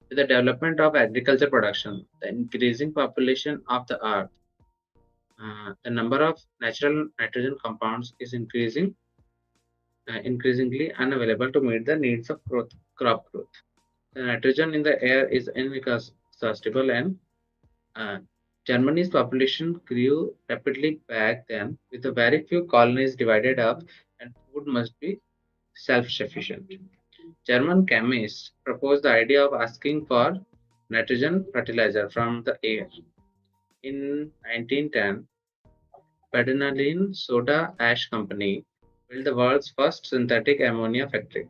With the development of agriculture production, the increasing population of the earth, the number of natural nitrogen compounds is increasingly unavailable to meet the needs of crop growth. The nitrogen in the air is inexhaustible, and uh, Germany's population grew rapidly back then, with a very few colonies divided up, and food must be self-sufficient. German chemists proposed the idea of asking for nitrogen fertilizer from the air. In 1910, Badenoline Soda Ash Company built the world's first synthetic ammonia factory,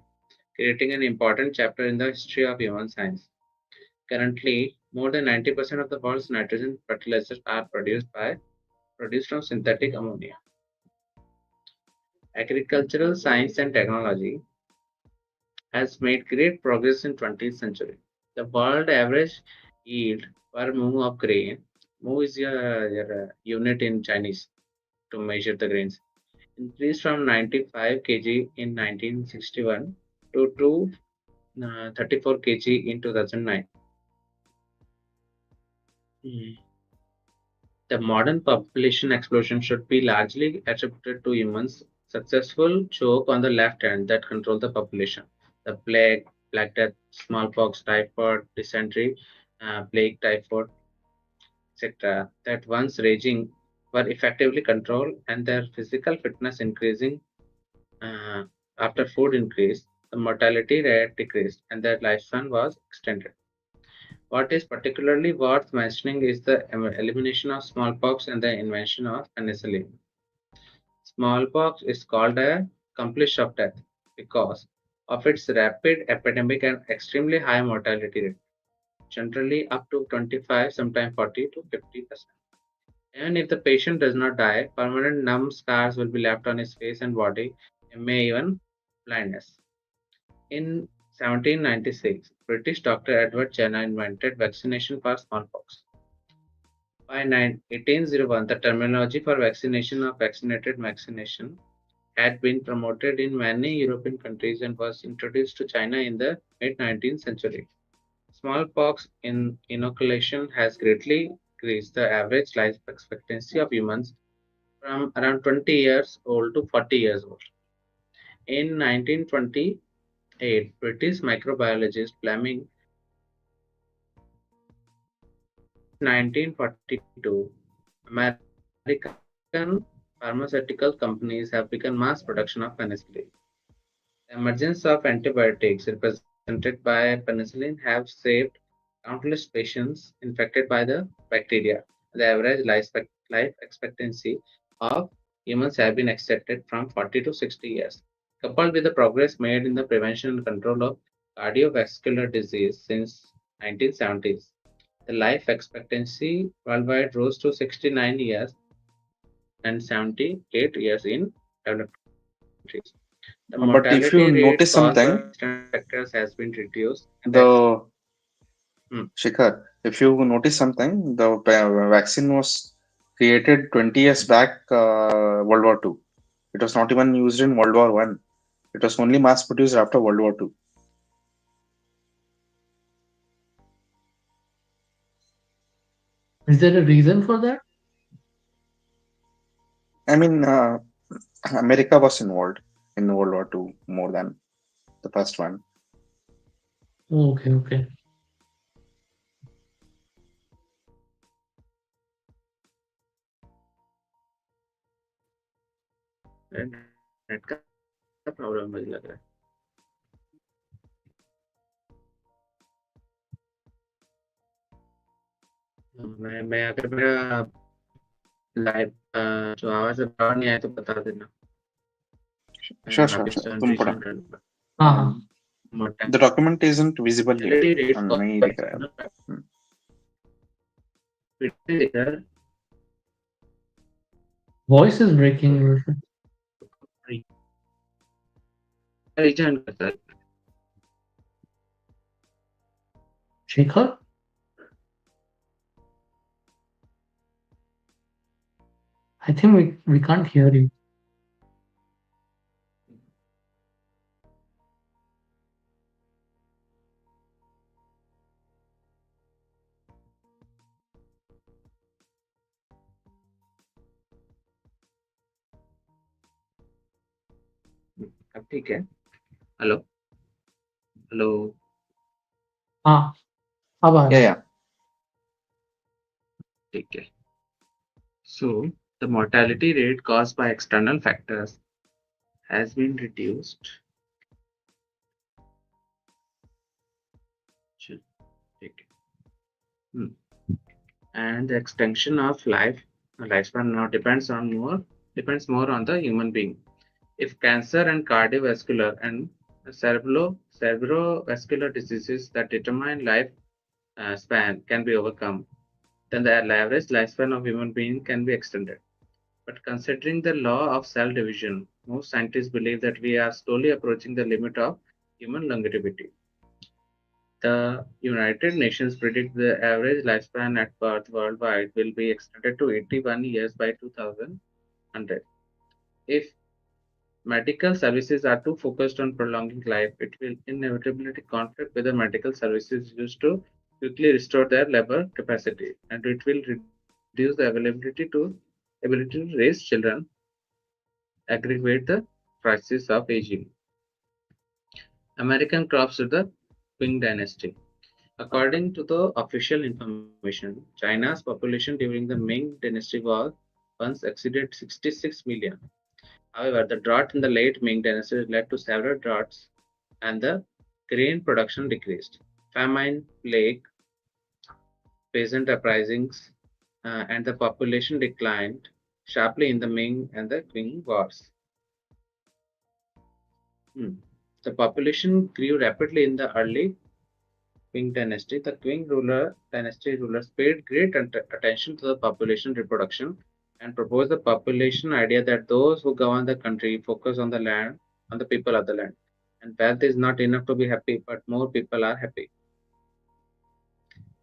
creating an important chapter in the history of human science. Currently, more than 90% of the world's nitrogen fertilizers are produced from synthetic ammonia. Agricultural science and technology has made great progress in 20th century. The world average yield per moo of grain, moo is your unit in Chinese to measure the grains, increased from 95 kg in 1961 to 34 kg in 2009. The modern population explosion should be largely attributed to humans' successful choke on the left hand that controlled the population. The plague, Black Death, smallpox, typhoid, dysentery, plague, typhoid, etc., that once raging were effectively controlled and their physical fitness increasing uh, after food increased, the mortality rate decreased and their lifespan was extended. What is particularly worth mentioning is the elimination of smallpox and the invention of penicillin. Smallpox is called a accomplice of death because of its rapid epidemic and extremely high mortality rate, generally up to 25, sometimes 40 to 50%. Even if the patient does not die, permanent numb scars will be left on his face and body and may even blindness. In 1796, British doctor Edward Jenner invented vaccination for smallpox. By 1801, the terminology for vaccination of vaccinated vaccination had been promoted in many European countries and was introduced to China in the mid 19th century. Smallpox inoculation has greatly increased the average life expectancy of humans from around 20 years old to 40 years old. In 1928, British microbiologist Fleming in 1942, American pharmaceutical companies have begun mass production of penicillin. The emergence of antibiotics represented by penicillin have saved countless patients infected by the bacteria. The average life expectancy of humans have been extended from 40 to 60 years. Coupled with the progress made in the prevention and control of cardiovascular disease since 1970s, the life expectancy worldwide rose to 69 years and 78 years in developed countries. The mortality But if rate you caused notice by something, external factors has been reduced and the hmm, Shikhar, if you notice something, the vaccine was created 20 years back, World War Two. It was not even used in World War One. It was only mass produced after World War Two. Is there a reason for that? I mean, America was involved in World War Two more than the first one. Okay, okay. Net का problem मुझे लग रहा है मैं अगर मेरा live जो आवाज बाहर नहीं आए तो बता देना मैं Sure, sure, वापस sure. तुम पढ़ो. ट्रांजिशन कर लूंगा हाँ हाँ. The document isn't visible yet. mortality rates caused नहीं by दिख रहा है अब. external Hmm. factors Voice is breaking. Reason करता है Shekhar? I think we can't hear you. अब ठीक है हेलो हेलो हाँ, अब आ Yeah, रहा है. yeah. ठीक है so the mortality rate caused by external factors has been reduced ठीक है Hmm. And the extension of lifespan now depends more on the human being. If cancer and cardiovascular and cerebrovascular diseases that determine life span can be overcome, then the average lifespan of human being can be extended. But considering the law of cell division, most scientists believe that we are slowly approaching the limit of human longevity. The United Nations predict the average lifespan at birth worldwide will be extended to 81 years by 2100. If medical services are too focused on prolonging life, it will inevitably conflict with the medical services used to quickly restore their labor capacity, and it will reduce the ability to raise children, aggravate the crisis of aging. American crops to the Qing dynasty. According to the official information, China's population during the Ming dynasty was once exceeded 66 million. However, the drought in the late Ming Dynasty led to several droughts and the grain production decreased. Famine, plague, peasant uprisings, and the population declined sharply in the Ming and the Qing wars. Hmm. The population grew rapidly in the early Qing dynasty. The Qing ruler dynasty rulers paid great attention to the population reproduction and proposed the population idea that those who govern the country focus on the land, on the people of the land. And wealth is not enough to be happy, but more people are happy.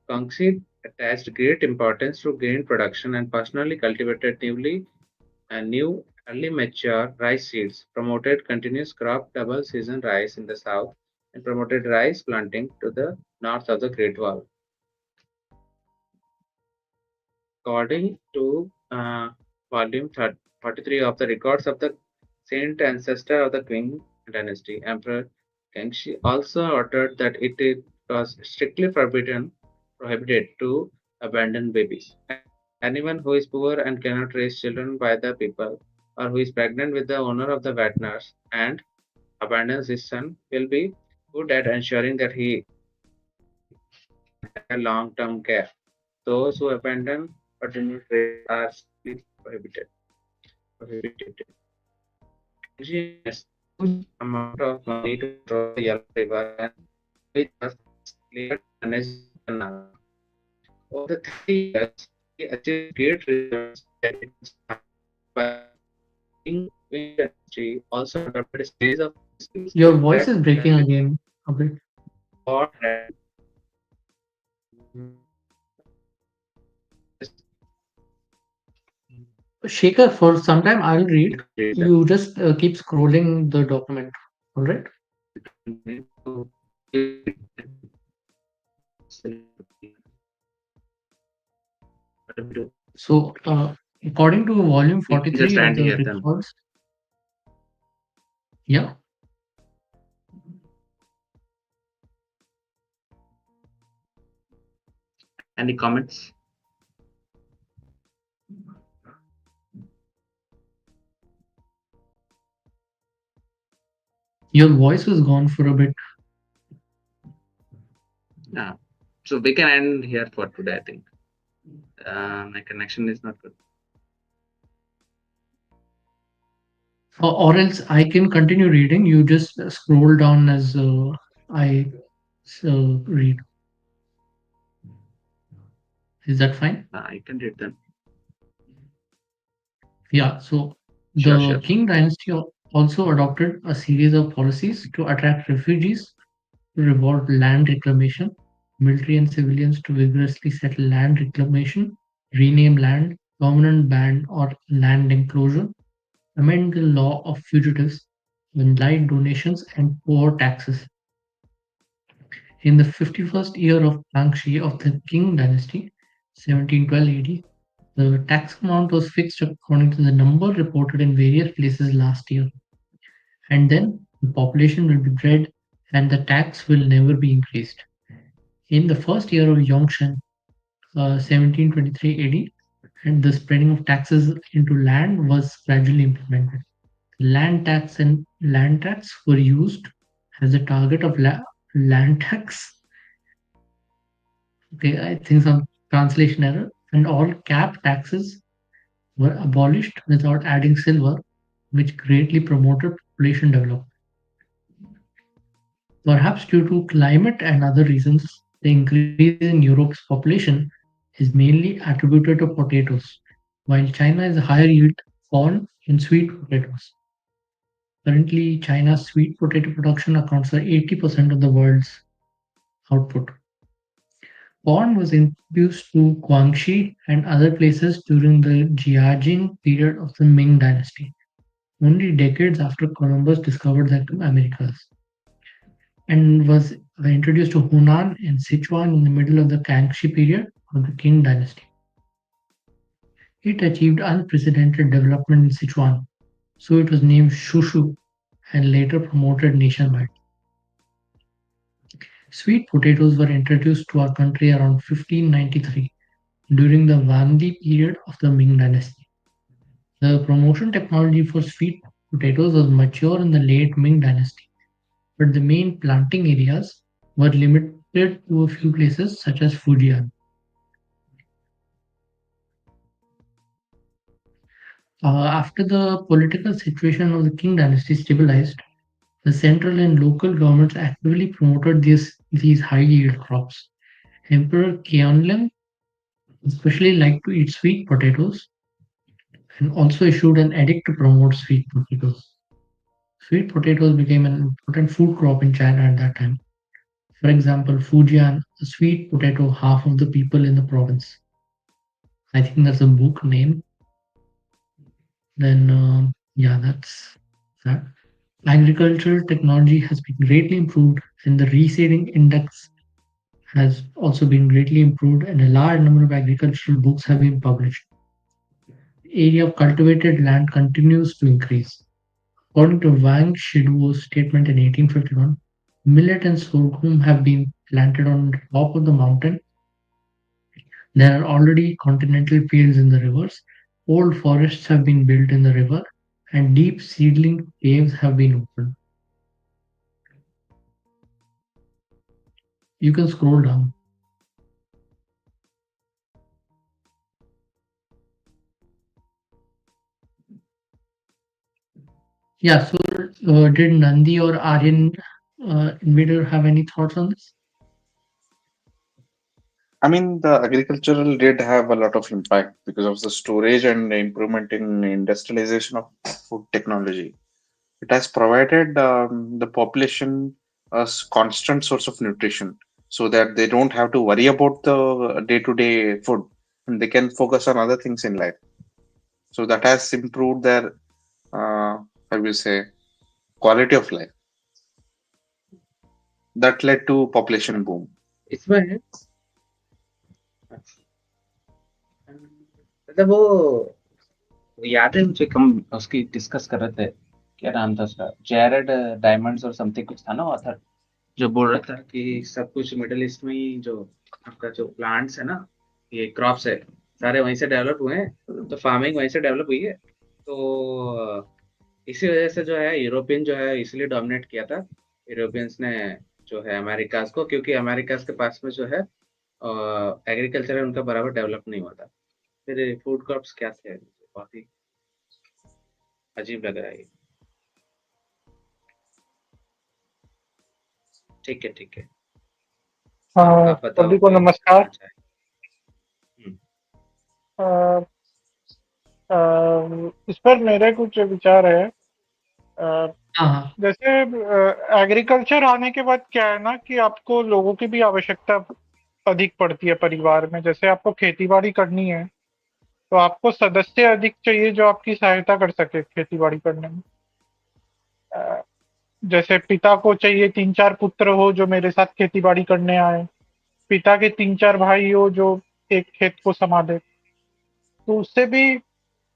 Kangxi attached great importance to grain production and personally cultivated new early mature rice seeds, promoted continuous crop double season rice in the south, and promoted rice planting to the north of the Great Wall. According to volume 43 of the records of the saint ancestor of the Qing dynasty, Emperor Kangxi also ordered that was strictly prohibited to abandon babies. Anyone who is poor and cannot raise children by the people, or who is pregnant with the owner of the wet nurse and abandons his son, will be good at ensuring that he long term care. Those who abandon or do not raise are strictly prohibited. Kangxi invested huge amount of money to control the Yellow River and which was cleared to manage the canal. Over the 30 years, he achieved great results in the agriculture by Qing dynasty also adopted a series of policies to Your voice attract is breaking land again a bit. for trade. Shaker, for some time I'll read. You can read them. You just keep scrolling the document. All right. What do we do? So, according to volume We can 43 just of end the here then. records, yeah, Any comments? your voice was gone for a bit. Yeah. So we can end here for today, I think. My connection is not good. Or else I can continue reading. You just scroll down as I read. Is that fine? You can read them. Yeah. So, Sure, the sure. Qing dynasty also adopted a series of policies to attract refugees, to reward land reclamation, military and civilians to vigorously settle land reclamation, rename land, permanent ban or land enclosure, amend the law of fugitives, light donations, and poor taxes. In the 51st year of Kangxi of the Qing dynasty, 1712 AD, the tax amount was fixed according to the number reported in various places last year, and then the population will be bred and the tax will never be increased. In the first year of Yongshan, 1723 AD, and the spreading of taxes into land was gradually implemented. Land tax were used as a target of land tax. Okay, I think some translation error. And all cap taxes were abolished without adding silver, which greatly promoted population development. Perhaps due to climate and other reasons, the increase in Europe's population is mainly attributed to potatoes, while China is a higher yield corn and sweet potatoes. Currently, China's sweet potato production accounts for 80% of the world's output. Corn was introduced to Guangxi and other places during the Jiajing period of the Ming dynasty, only decades after Columbus discovered the Americas, and was introduced to Hunan and Sichuan in the middle of the Kangxi period of the Qing dynasty. It achieved unprecedented development in Sichuan, so it was named Shushu and later promoted nationwide. Sweet potatoes were introduced to our country around 1593 during the Wanli period of the Ming dynasty. The promotion technology for sweet potatoes was mature in the late Ming dynasty, but the main planting areas were limited to a few places such as Fujian. After the political situation of the Qing dynasty stabilized, the central and local governments actively promoted these high yield crops. Emperor Qianlong especially liked to eat sweet potatoes and also issued an edict to promote sweet potatoes. Sweet potatoes became an important food crop in China at that time. For example, Fujian, the sweet potato, half of the people in the province. I think that's a book name. Then, yeah, that's that. Agricultural technology has been greatly improved, and the reseeding index has also been greatly improved, and a large number of agricultural books have been published. The area of cultivated land continues to increase. According to Wang Shiduo's statement in 1851, millet and sorghum have been planted on the top of the mountain. There are already continental fields in the rivers, old forests have been built in the river, and deep seedling caves have been opened. You can scroll down. Yeah, so did Nandi or Aryan invader have any thoughts on this? I mean, the agricultural did have a lot of impact because of the storage and the improvement in industrialization of food technology. It has provided the population a constant source of nutrition so that they don't have to worry about the day-to-day food and they can focus on other things in life. So that has improved their, how will you say, quality of life. That led to population boom. इसमें मतलब वो याद है मुझे, हम उसकी discuss कर रहे थे, क्या नाम था उसका, जेरेड डायमंड्स और समथिंग कुछ था ना ऑथर, जो बोल रहा था कि सब कुछ मिडिल ईस्ट में ही जो आपका जो प्लांट्स है ना, ये क्रॉप्स है, सारे वहीं से डेवलप हुए हैं, तो फार्मिंग वहीं से डेवलप हुई है, तो इसी वजह से जो है यूरोपियन जो है इसलिए डोमिनेट किया था, यूरोपियंस ने जो है अमेरिकाज को, क्योंकि अमेरिकाज के पास में जो है एग्रीकल्चर है उनका बराबर डेवलप नहीं हुआ था। फिर फूड क्रॉप्स क्या थे, बहुत ही अजीब लग रहा है ये। ठीक है, ठीक है। हाँ, आप बताओ सभी को कोई नमस्कार। अच्छा है। हुँ, अ, इस पर मेरे कुछ विचार है। हाँ, हाँ। जैसे एग्रीकल्चर आने के बाद क्या है ना कि आपको लोगों की भी आवश्यकता अधिक पड़ती है परिवार में। जैसे आपको खेती-बाड़ी करनी है, तो आपको सदस्य अधिक चाहिए जो आपकी सहायता कर सके खेती-बाड़ी करने में। अ, जैसे पिता को चाहिए 3-4 पुत्र हो जो मेरे साथ खेती-बाड़ी करने आएँ, पिता के 3-4 भाई हो जो एक खेत को सँभाले। तो उससे भी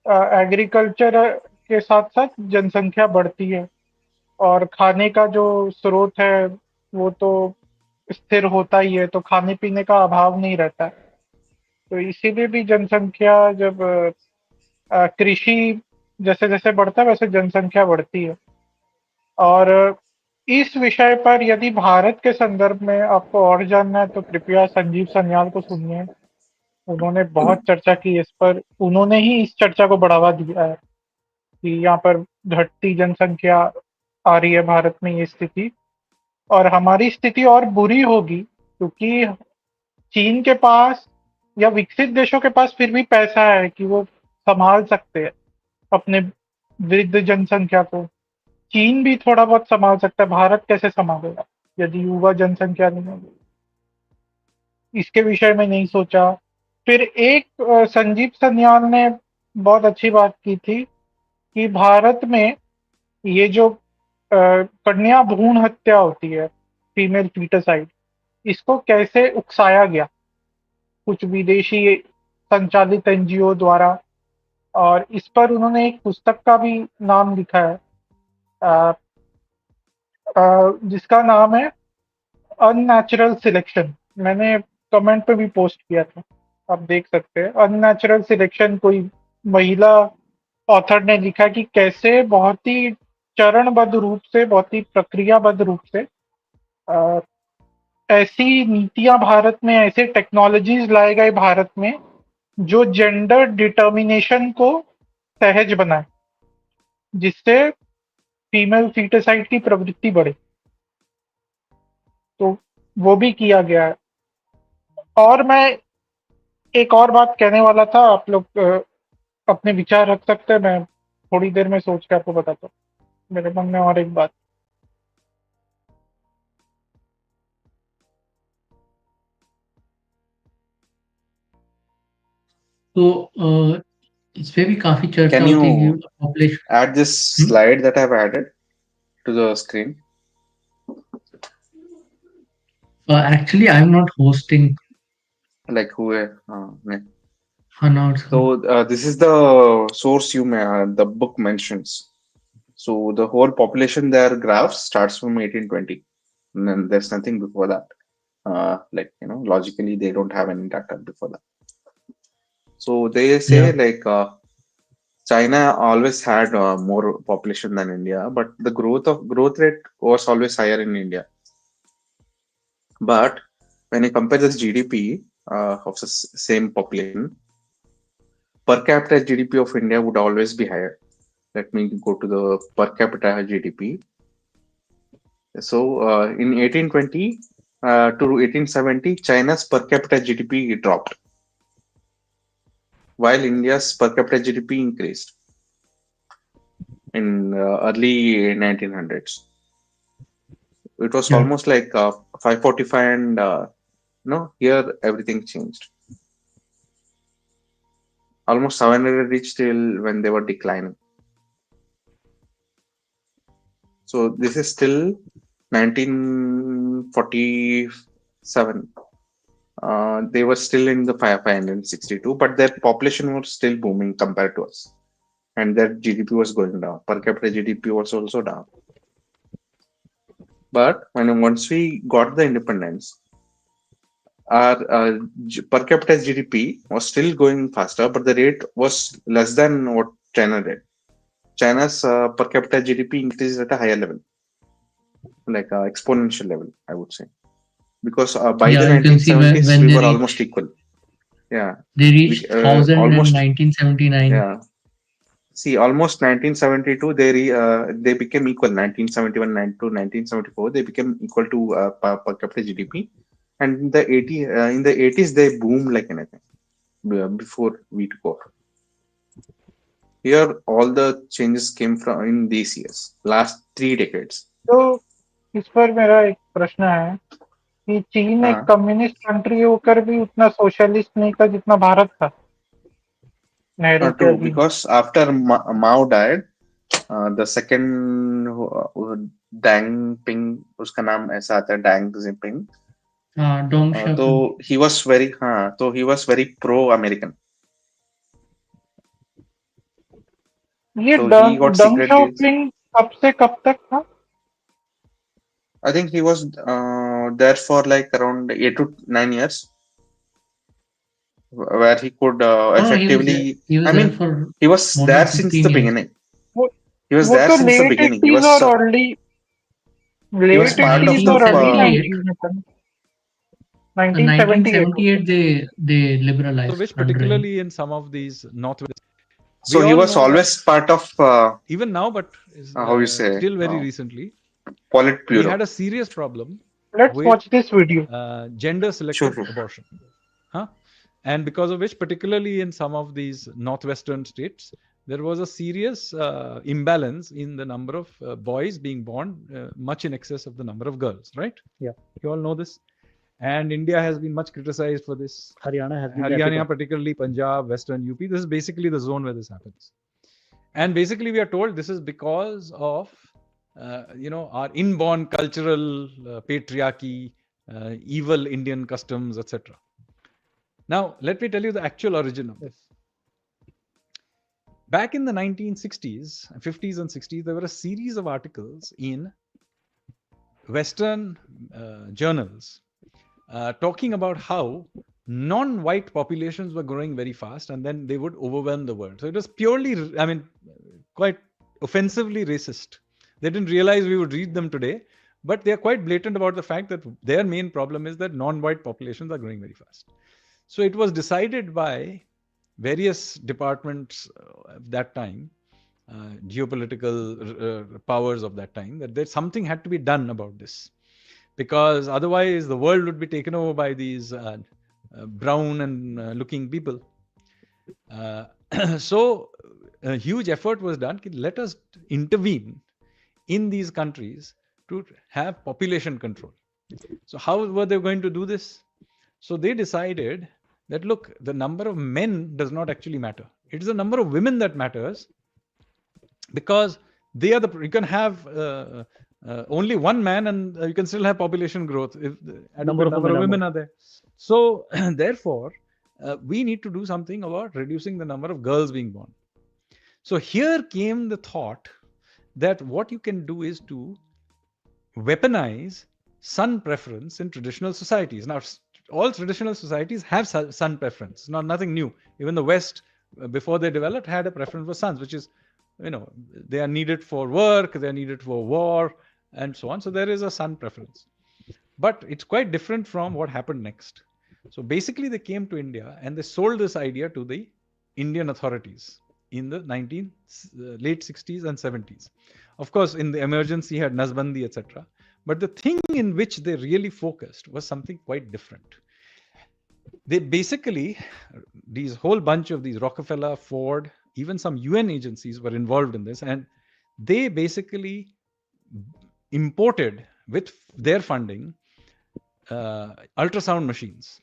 एग्रीकल्चर के साथ-साथ जनसंख्या बढ़ती है और खाने का जो स्रोत है, वो तो स्थिर होता ही है, तो खाने-पीने का अभाव नहीं रहता है। तो इसीलिए भी जनसंख्या जब कृषि जैसे-जैसे बढ़ता है, वैसे जनसंख्या बढ़ती है। और इस विषय पर यदि भारत के संदर्भ में आपको और जानना है, तो कृपया संजीव सन्याल को सुनिए। उन्होंने बहुत चर्चा की इस पर, उन्होंने ही इस चर्चा को बढ़ावा दिया है। कि यहाँ पर घटती जनसंख्या आ रही है भारत में ये स्थिति और हमारी स्थिति और बुरी होगी क्योंकि चीन के पास या विकसित देशों के पास फिर भी पैसा है कि वो संभाल सकते हैं अपने वृद्ध जनसंख्या को। चीन भी थोड़ा बहुत संभाल सकता है, भारत कैसे संभालेगा यदि युवा जनसंख्या नहीं होगी? इसके विषय में नहीं सोचा। फिर एक संजीव सन्याल ने बहुत अच्छी बात की थी कि भारत में ये जो कन्या भ्रूण हत्या होती है, फीमेल फीटिसाइड, इसको कैसे उकसाया गया कुछ विदेशी संचालित एनजीओ द्वारा और इस पर उन्होंने एक पुस्तक का भी नाम लिखा है जिसका नाम है अननेचुरल सिलेक्शन। मैंने कमेंट पे भी पोस्ट किया था, आप देख सकते हैं। अननेचुरल सिलेक्शन कोई महिला ऑथर ने लिखा कि कैसे बहुत ही चरणबद्ध रूप से, बहुत ही प्रक्रियाबद्ध रूप से ऐसी नीतियां भारत में, ऐसे टेक्नोलॉजीज लाए गए भारत में जो जेंडर डिटर्मिनेशन को सहज बनाए, जिससे फीमेल फीटिसाइड की प्रवृत्ति बढ़े। तो वो भी किया गया है। और मैं एक और बात कहने वाला था, आप लोग अपने विचार रख सकते हैं, मैं थोड़ी देर में सोच के आपको बताता हूँ। मेरे मन में और एक बात। तो इस पे भी काफी चर्चा Can होती है you कि population. add this slide that I've added to the screen? Actually, I'm not hosting Like who? Hana. So this is the source the book mentions. So the whole population there graphs starts from 1820, and then there's nothing before that. Logically they don't have any data before that. So they say Yeah. China always had more population than India, but the growth rate was always higher in India. But when you compare this GDP of the same population, per capita GDP of India would always be higher. Let me go to the per capita GDP. So in 1820 to 1870, China's per capita GDP dropped, while India's per capita GDP increased in early 1900s. It was Yeah. almost like 545, and here everything changed. Almost 700 reached till when they were declining. So this is still 1947. They were still in the 562, but their population was still booming compared to us, and their GDP was going down. Per capita GDP was also down. But once we got the independence, our per capita GDP was still going faster, but the rate was less than what China did. China's per capita GDP increased at a higher level, like exponential level, I would say, because by the Yeah, you can see 1970s when we they were almost reached equal. Yeah, they reached 1000 in almost. 1979. Yeah, see, almost 1972 they became equal. 1971 to 1974 they became equal to per capita GDP, and in the 80s they boomed like anything before we took over. Here, all the changes came from in these years, last 3 decades. तो इस पर मेरा एक प्रश्न है कि चीन एक Uh, कम्युनिस्ट कंट्री होकर भी उतना सोशलिस्ट नहीं था जितना भारत था नेहरू के True, अधीन। because after Mao died, the second Deng Ping, उसका नाम ऐसा आता है Deng Xiaoping. Dong तो Xiaoping. he was very pro American. ये So he got डंग secretly. शाओपिंग कब से कब तक था? I think he was there for like around 8 to 9 years, where he could No, effectively. he was I there mean, for he was more there than since 15 the years. beginning. वो He was वो there तो since the late beginning. He eighties was और early he was late part of eighties the. और early 1978. 90s में था। In 1978 1978 they So liberalized which plundering. particularly in some of these northwest, So we he all was know that always part of even now, but is, how you say still very recently, we Politburo. had a serious problem let's with watch this video. gender Sure, selective sure. abortion, huh? And because of which, particularly in some of these northwestern states, there was a serious imbalance in the number of boys being born, much in excess of the number of girls, right? Yeah, you all know this. And India has been much criticized for this. Haryana, particularly Punjab, Western UP. This is basically the zone where this happens. And basically, we are told this is because of our inborn cultural patriarchy, evil Indian customs, etc. Now, let me tell you the actual origin of this. Back in the 1960s, 50s, and 60s, there were a series of articles in Western journals talking about how non-white populations were growing very fast, and then they would overwhelm the world. So it was purely, I mean, quite offensively racist. They didn't realize we would read them today, but they are quite blatant about the fact that their main problem is that non-white populations are growing very fast. So it was decided by various departments of that time, geopolitical powers of that time, that something had to be done about this, because otherwise the world would be taken over by these brown and looking people. So a huge effort was done. Let us intervene in these countries to have population control. So how were they going to do this? So they decided that, look, the number of men does not actually matter. It is the number of women that matters, because they are you can have only one man and you can still have population growth if the number of women are there. So therefore, we need to do something about reducing the number of girls being born. So here came the thought that what you can do is to weaponize son preference in traditional societies. Now, all traditional societies have son preference, nothing new. Even the West, before they developed, had a preference for sons, which is, they are needed for work, they are needed for war, and so on. So there is a son preference. But it's quite different from what happened next. So basically, they came to India and they sold this idea to the Indian authorities in the late 60s and 70s. Of course, in the emergency, you had Nazbandi, etc. But the thing in which they really focused was something quite different. They basically, these whole bunch of these Rockefeller, Ford, even some UN agencies were involved in this, and they basically imported with their funding ultrasound machines.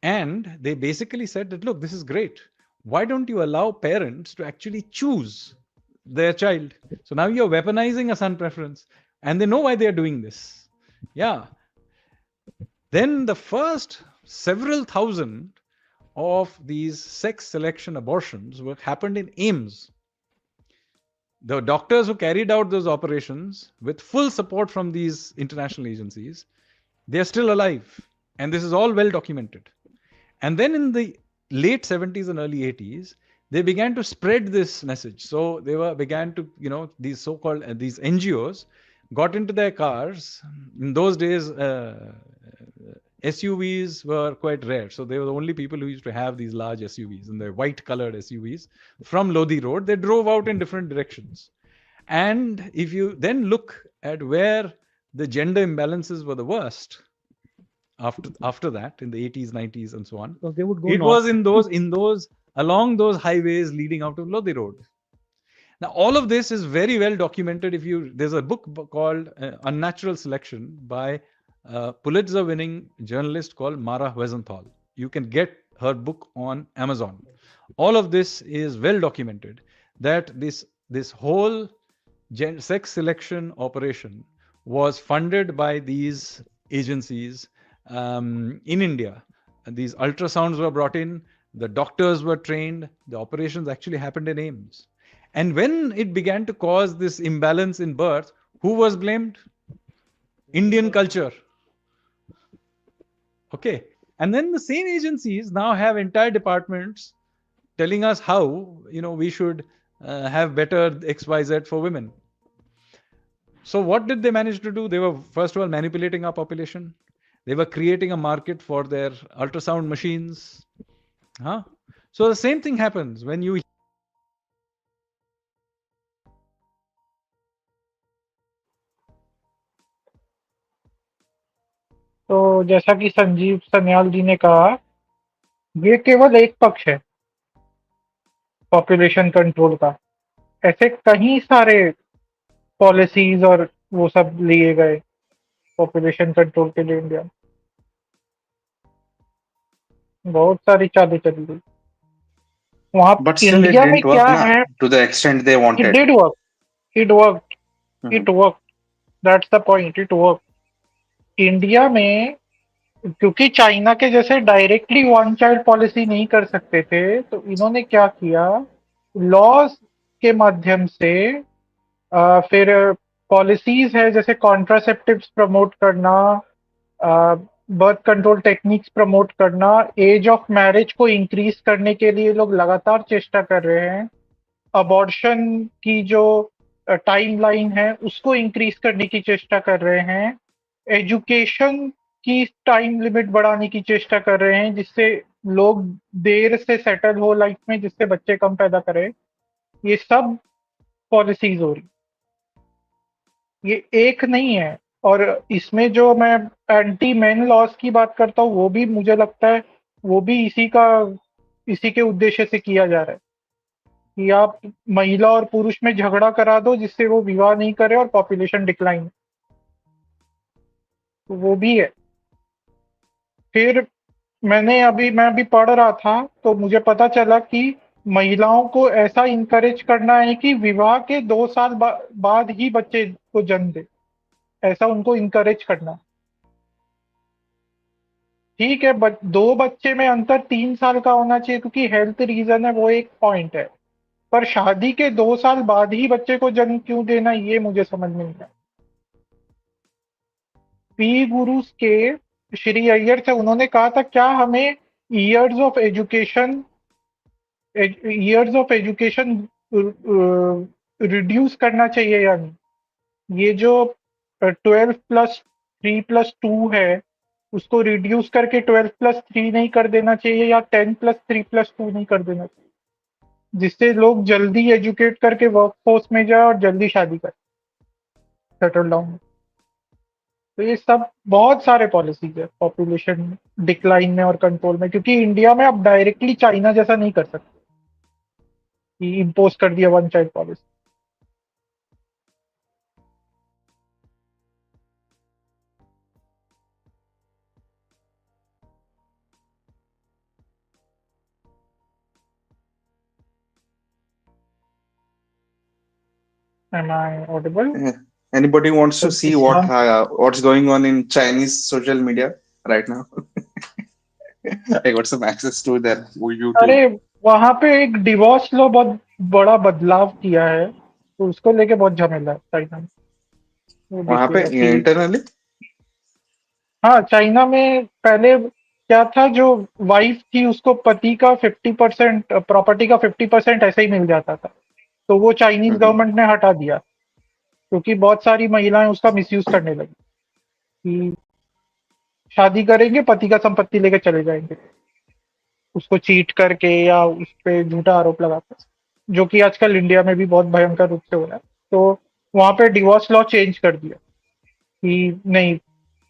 And they basically said that, look, this is great. Why don't you allow parents to actually choose their child? So now you're weaponizing a son preference, and they know why they're doing this. Yeah. Then the first several thousand of these sex selection abortions happened in AIMS. The doctors who carried out those operations with full support from these international agencies, they are still alive. And this is all well documented. And then in the late 70s and early 80s, they began to spread this message. So they began to, these so-called these NGOs got into their cars. In those days, SUVs were quite rare. So they were the only people who used to have these large SUVs, and the white-colored SUVs from Lodi Road. They drove out in different directions. And if you then look at where the gender imbalances were the worst, after that, in the 80s, 90s, and so on, they would go it was in those along those highways leading out of Lodi Road. Now, all of this is very well documented. There's a book called Unnatural Selection by Pulitzer-winning journalist called Mara Wesenthal. You can get her book on Amazon. All of this is well documented, that this whole sex selection operation was funded by these agencies in India. And these ultrasounds were brought in, the doctors were trained, the operations actually happened in AIMS. And when it began to cause this imbalance in birth, who was blamed? Indian culture. Okay. And then the same agencies now have entire departments telling us how, we should have better XYZ for women. So what did they manage to do? They were, first of all, manipulating our population. They were creating a market for their ultrasound machines. So the same thing happens when you... तो जैसा कि संजीव सन्याल जी ने कहा, ये केवल एक पक्ष है पॉपुलेशन कंट्रोल का। ऐसे कई सारे पॉलिसीज और वो सब लिए गए पॉपुलेशन कंट्रोल के लिए इंडिया में। बहुत सारी चालें चली गई वहाँ। But still it इंडिया में didn't work क्या na, है, to the extent they it wanted. did work, it worked, it worked, that's the point, it worked। India में क्योंकि चाइना के जैसे डायरेक्टली वन चाइल्ड पॉलिसी नहीं कर सकते थे, तो इन्होंने क्या किया, लॉज के माध्यम से फिर पॉलिसीज है जैसे कॉन्ट्रासेप्टिव्स प्रमोट करना, बर्थ कंट्रोल टेक्निक्स प्रमोट करना, एज ऑफ मैरिज को इंक्रीज करने के लिए लोग लगातार चेष्टा कर रहे हैं, अबॉर्शन की जो टाइमलाइन है उसको इंक्रीज करने की चेष्टा कर रहे हैं, एजुकेशन की टाइम लिमिट बढ़ाने की चेष्टा कर रहे हैं जिससे लोग देर से सेटल हो लाइफ में, जिससे बच्चे कम पैदा करें। ये सब पॉलिसीज हो रही, ये एक नहीं है। और इसमें जो मैं एंटी मैन लॉज की बात करता हूँ वो भी मुझे लगता है वो भी इसी के उद्देश्य से किया जा रहा है कि आप महिला और पुरुष में झगड़ा करा दो जिससे वो विवाह नहीं करे और पॉपुलेशन डिक्लाइन, तो वो भी है। फिर मैं अभी पढ़ रहा था तो मुझे पता चला कि महिलाओं को ऐसा इनकरेज करना है कि विवाह के 2 साल बाद ही बच्चे को जन्म दे, ऐसा उनको इनकरेज करना है। ठीक है, दो बच्चे में अंतर 3 साल का होना चाहिए क्योंकि हेल्थ रीजन है, वो एक पॉइंट है, पर शादी के 2 साल बाद ही बच्चे को जन्म क्यों देना, ये मुझे समझ में नहीं आया। पी गुरुस के श्री अय्यर थे, उन्होंने कहा था क्या हमें ईयर्स ऑफ एजुकेशन रिड्यूस करना चाहिए या नहीं। ये जो 12+3+2 है उसको रिड्यूस करके 12+3 नहीं कर देना चाहिए या 10+3+2 नहीं कर देना चाहिए जिससे लोग जल्दी एजुकेट करके वर्कफोर्स में जाए और जल्दी शादी करें, सेटल डाउन। तो ये सब बहुत सारे पॉलिसीज है पॉपुलेशन डिक्लाइन में और कंट्रोल में, क्योंकि इंडिया में आप डायरेक्टली चाइना जैसा नहीं कर सकते कि इम्पोज कर दिया one child policy. Am I audible? Anybody wants to see Yes, what's going on in Chinese social media right now? I got some access to that YouTube. अरे वहां पे एक डिवोर्स लॉ बहुत बड़ा बदलाव किया है तो उसको लेके बहुत झमेला है चाइना में, वो वहां पे देखिएगा कि इंटरनली हाँ चाइना में पहले क्या था, जो वाइफ थी उसको पति का 50% प्रॉपर्टी का 50% ऐसे ही मिल जाता था, तो वो चाइनीज गवर्नमेंट ने हटा दिया क्योंकि बहुत सारी महिलाएं उसका मिसयूज करने लगी कि शादी करेंगे पति का संपत्ति लेके चले जाएंगे, उसको चीट करके या उस पे झूठा आरोप लगाकर, जो कि आजकल इंडिया में भी बहुत भयंकर रूप से हो रहा है। तो वहां पे डिवोर्स लॉ चेंज कर दिया कि नहीं,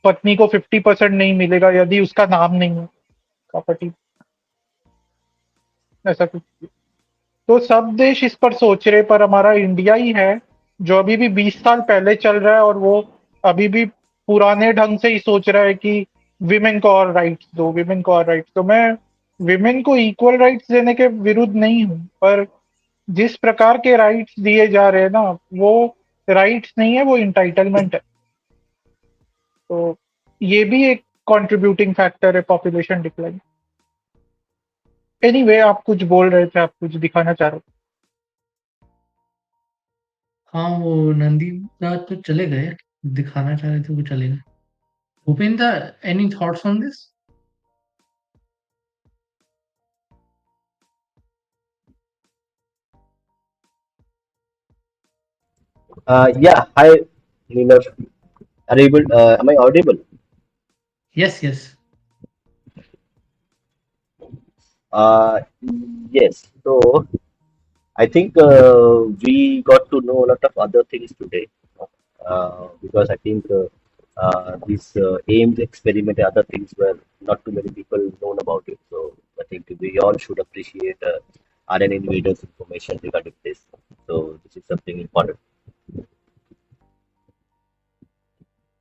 पत्नी को 50% नहीं मिलेगा यदि उसका नाम नहीं है प्रॉपर्टी, ऐसा कुछ। तो सब देश इस पर सोच रहे, पर हमारा इंडिया ही है जो अभी भी 20 साल पहले चल रहा है और वो अभी भी पुराने ढंग से ही सोच रहा है कि विमेन को और राइट्स दो, विमेन को और राइट्स दो। मैं विमेन को इक्वल राइट्स देने के विरुद्ध नहीं हूँ, पर जिस प्रकार के राइट्स दिए जा रहे हैं ना वो राइट्स नहीं है, वो इंटाइटलमेंट है। तो ये भी एक कंट्रीब्यूटिंग फैक्टर है पॉपुलेशन डिक्लाइन। एनीवे आप कुछ बोल रहे थे, आप कुछ दिखाना चाह रहे थे। हाँ, वो नंदी रात तो चले गए, दिखाना चाह रहे थे वो चले गए। Bhupendra, any thoughts on this? Yeah, hi, Neelav. Am I audible? Yes, yes. Uh, yes. So I think we got to know a lot of other things today because I think these aims, experiment, and other things were not too many people known about it. So I think we all should appreciate RNA invaders information regarding this. So this is something important.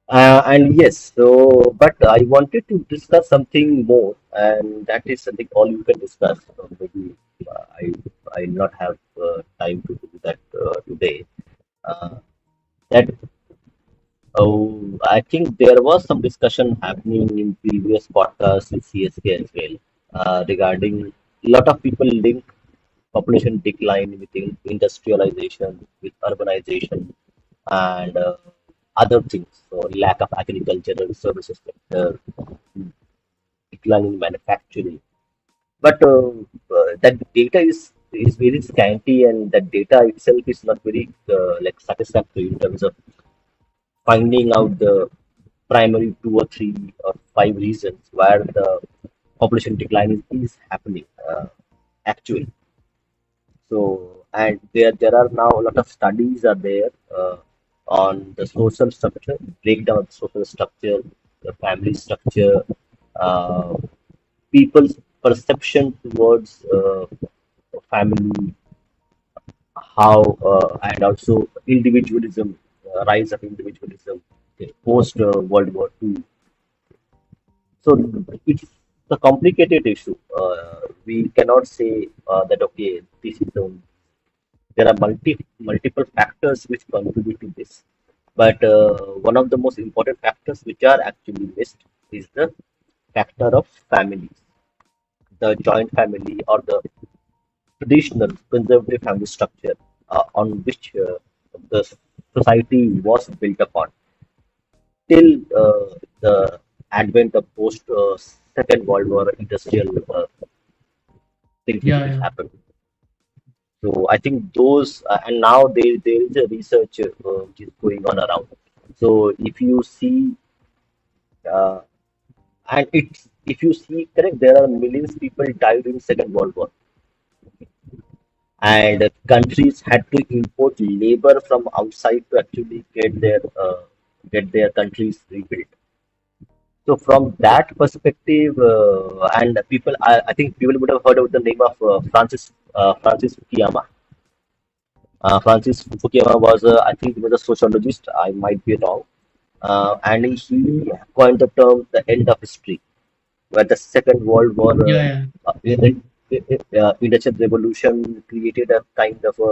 And yes, so but I wanted to discuss something more, and that is something all you can discuss. So maybe I not have time to do that today. Uh, that I think there was some discussion happening in previous podcasts with CSK as well regarding a lot of people link population decline with industrialization, with urbanization, and other things. So lack of agricultural services sector, decline in manufacturing. But that data is very scanty, and that data itself is not very like satisfactory in terms of finding out the primary two or three or five reasons where the population decline is happening actually. So, and there are now a lot of studies are there on the social structure, breakdown of social structure, the family structure, uh, people's perception towards family, how and also individualism, rise of individualism post World War II. So it's a complicated issue. We cannot say that okay, this is the there are multiple factors which contribute to this, but one of the most important factors which are actually missed is the factor of families, the joint family or the traditional conservative family structure on which the society was built upon till the advent of post Second World War industrial things which Yeah, happened. So I think those, and now there is a research which is going on around. So if you see, uh, and it's if you see, correct, there are millions people died in Second World War, and countries had to import labor from outside to actually get their countries rebuilt. So from that perspective, and I think people would have heard of the name of Francis Fukuyama. Francis Fukuyama was, I think, he was a sociologist. I might be wrong, and he coined the term "the end of history," where the Second World War, yeah, yeah. Industrial Revolution created a kind of a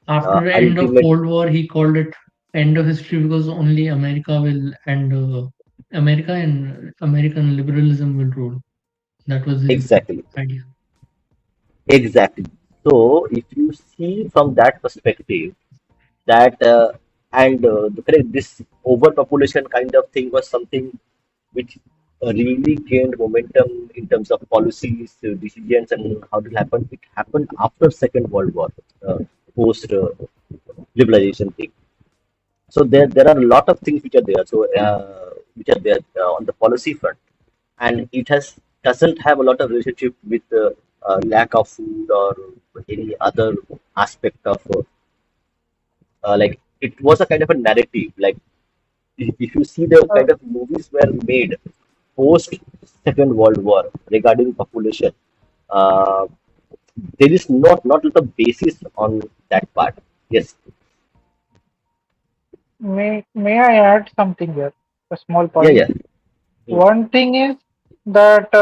After end of ultimate, Cold War, he called it end of history because only America will and America and American liberalism will rule. That was his exactly, idea. exactly. So if you see from that perspective, that and the correct this overpopulation kind of thing was something which really gained momentum in terms of policies, decisions, and how it happened. It happened after Second World War, post liberalization thing. So there are a lot of things which are there. So which are there on the policy front, and it has doesn't have a lot of relationship with lack of food or any other aspect of like it was a kind of a narrative. Like if you see the Uh, kind of movies were made post Second World War regarding population, uh, there is not a lot of basis on that part. Yes, may I add something here? A small yeah, point. yeah, mm, One thing is that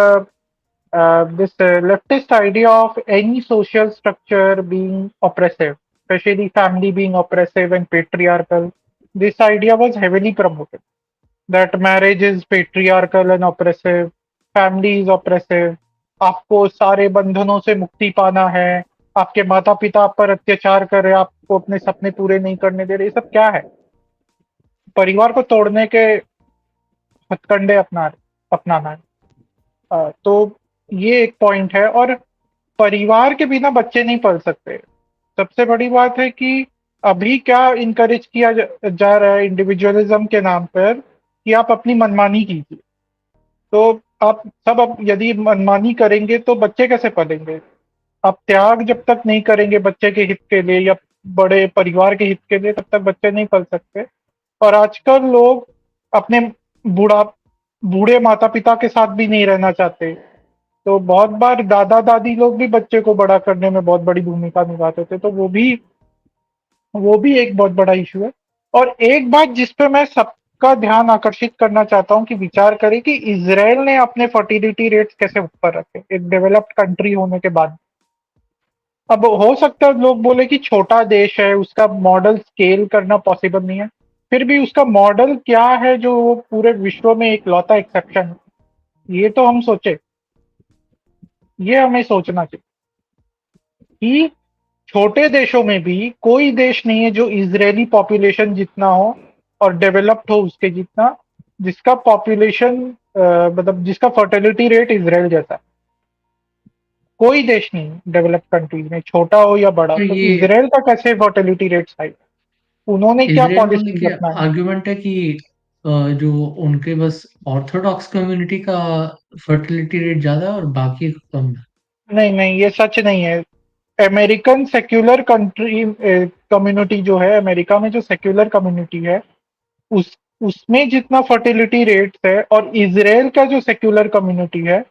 this leftist idea of any social structure being oppressive, especially family being oppressive and patriarchal, this idea was heavily promoted. That marriage is patriarchal and oppressive, family is oppressive, आपको सारे बंधनों से मुक्ति पाना है, आपके माता पिता आप पर अत्याचार कर रहे हैं, आपको अपने सपने पूरे नहीं करने दे रहे, ये सब क्या है? परिवार को तोड़ने के हथकंडे अपनाना है। तो ये एक पॉइंट है और परिवार के बिना बच्चे नहीं पल सकते। सबसे बड़ी बात है कि अभी क्या इनकरेज किया जा रहा है इंडिविजुअलिज्म के नाम पर कि आप अपनी मनमानी कीजिए। तो आप सब अब यदि मनमानी करेंगे तो बच्चे कैसे पलेंगे? आप त्याग जब तक नहीं करेंगे बच्चे के हित के लिए या बड़े परिवार के हित के लिए तब तक बच्चे नहीं पल सकते। और आजकल लोग अपने बूढ़ा बूढ़े माता-पिता के साथ भी नहीं रहना चाहते। तो बहुत बार दादा-दादी लोग भी बच्चे को बड़ा करने में बहुत बड़ी भूमिका निभाते थे, तो वो भी एक बहुत बड़ा इश्यू है। और एक बात जिस पे मैं सबका ध्यान आकर्षित करना चाहता हूँ कि विचार करें कि इज़राइल ने अपने फर्टिलिटी रेट्स कैसे ऊपर रखे, एक डेवलप्ड कंट्री होने के बाद। अब हो सकता है लोग बोले कि छोटा देश है, उसका मॉडल स्केल करना पॉसिबल नहीं है। फिर भी उसका मॉडल क्या है जो वो पूरे विश्व में इकलौता एक्सेप्शन है? ये तो हम सोचे, ये हमें सोचना चाहिए कि छोटे देशों में भी कोई देश नहीं है जो इजरायली पॉपुलेशन जितना हो और डेवलप्ड हो उसके जितना, जिसका पॉपुलेशन मतलब जिसका फर्टिलिटी रेट इजराइल जैसा है। कोई देश नहीं डेवलप कंट्रीज में, छोटा हो या बड़ा, तो तो ये इजराइल का कैसे फर्टिलिटी रेट हाई? उन्होंने क्या इसराइल वाले पॉलिसीज के अपनाई? आर्ग्यूमेंट है कि जो उनके बस ऑर्थोडॉक्स कम्युनिटी का फर्टिलिटी रेट ज्यादा है और बाकी का कम है। नहीं नहीं, ये सच नहीं है। अमेरिकन सेक्युलर कंट्री कम्युनिटी जो है, अमेरिका में जो सेक्युलर कम्युनिटी है, उस उसमें जितना फर्टिलिटी रेट्स है और इजराइल का जो सेक्युलर कम्युनिटी है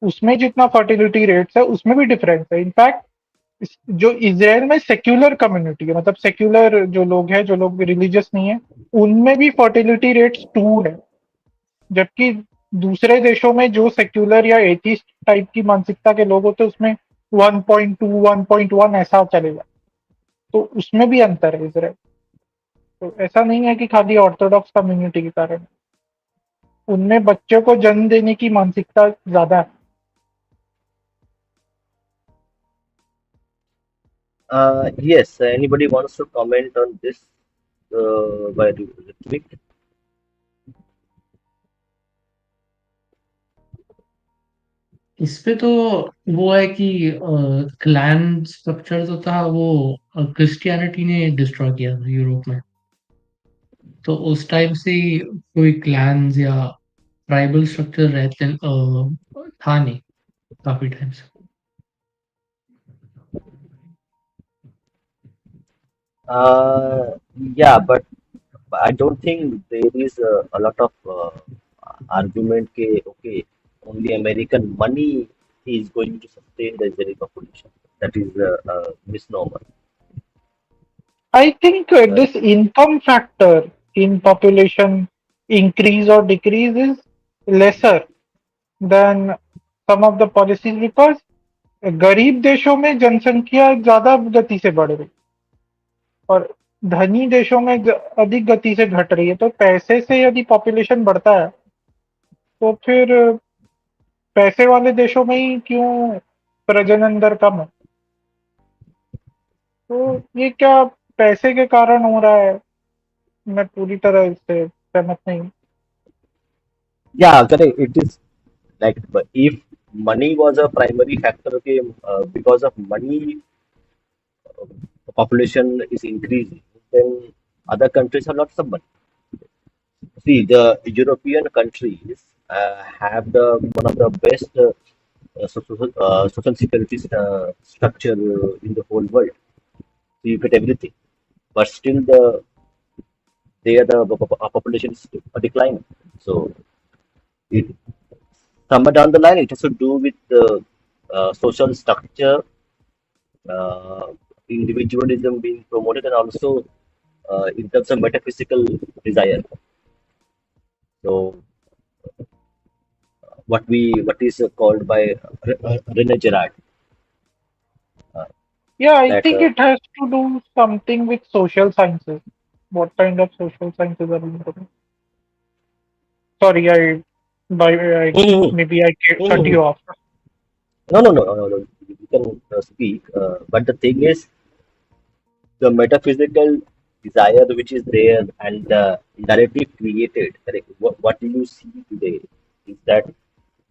उसमें जितना फर्टिलिटी रेट्स है उसमें भी डिफरेंस है। इनफैक्ट जो इजराइल में सेक्युलर कम्युनिटी है, मतलब सेक्युलर जो लोग हैं, जो लोग रिलीजियस नहीं है, उनमें भी फर्टिलिटी रेट्स 2 है। जबकि दूसरे देशों में जो सेक्युलर या एथिस्ट टाइप की मानसिकता के लोग होते हैं उसमें 1.2 1.1 ऐसा चलेगा। तो उसमें भी अंतर है इजराइल। तो ऐसा नहीं है कि खाली ऑर्थोडॉक्स कम्युनिटी के कारण, उनमें बच्चों को जन्म देने की मानसिकता ज्यादा है। Yes, anybody wants to comment on this by Ritwik? इस पे तो वो है कि क्लैन स्ट्रक्चर जो था वो क्रिश्चियनिटी ने डिस्ट्रॉय किया था यूरोप में। तो उस टाइम से ही कोई क्लैंस या ट्राइबल स्ट्रक्चर था नहीं काफी टाइम से। Uh, yeah, but I don't think there is a lot of argument ke okay, only American money is going to sustain the Israeli population. That is a misnomer. I think Uh, this income factor in population increase or decrease is lesser than some of the policies, because गरीब देशों में जनसंख्या ज्यादा गति से बढ़ रही और धनी देशों में अधिक गति से घट रही है। तो पैसे से यदि पॉपुलेशन बढ़ता है तो फिर पैसे वाले देशों में ही क्यों प्रजनन दर कम है? तो ये क्या पैसे के कारण हो रहा है? मैं पूरी तरह इससे सहमत नहीं हूँ। yeah, correct. It is like but if money was a primary factor, okay, because of money, population is increasing, then other countries have lots of money. See, the European countries have the one of the best social security structure in the whole world. So you get everything, but still the population is declining. So it somewhere down the line, it has to do with the social structure, uh, individualism being promoted, and also in terms of metaphysical desire. So what is called by Rene Girard, uh, Yeah, I that think it has to do something with social sciences. What kind of social sciences are being taken? Sorry, Mhm, maybe I cut mhm. you off. No. You can speak, but the thing is, the metaphysical desire which is there and the narrative created. Correct. What you see today is that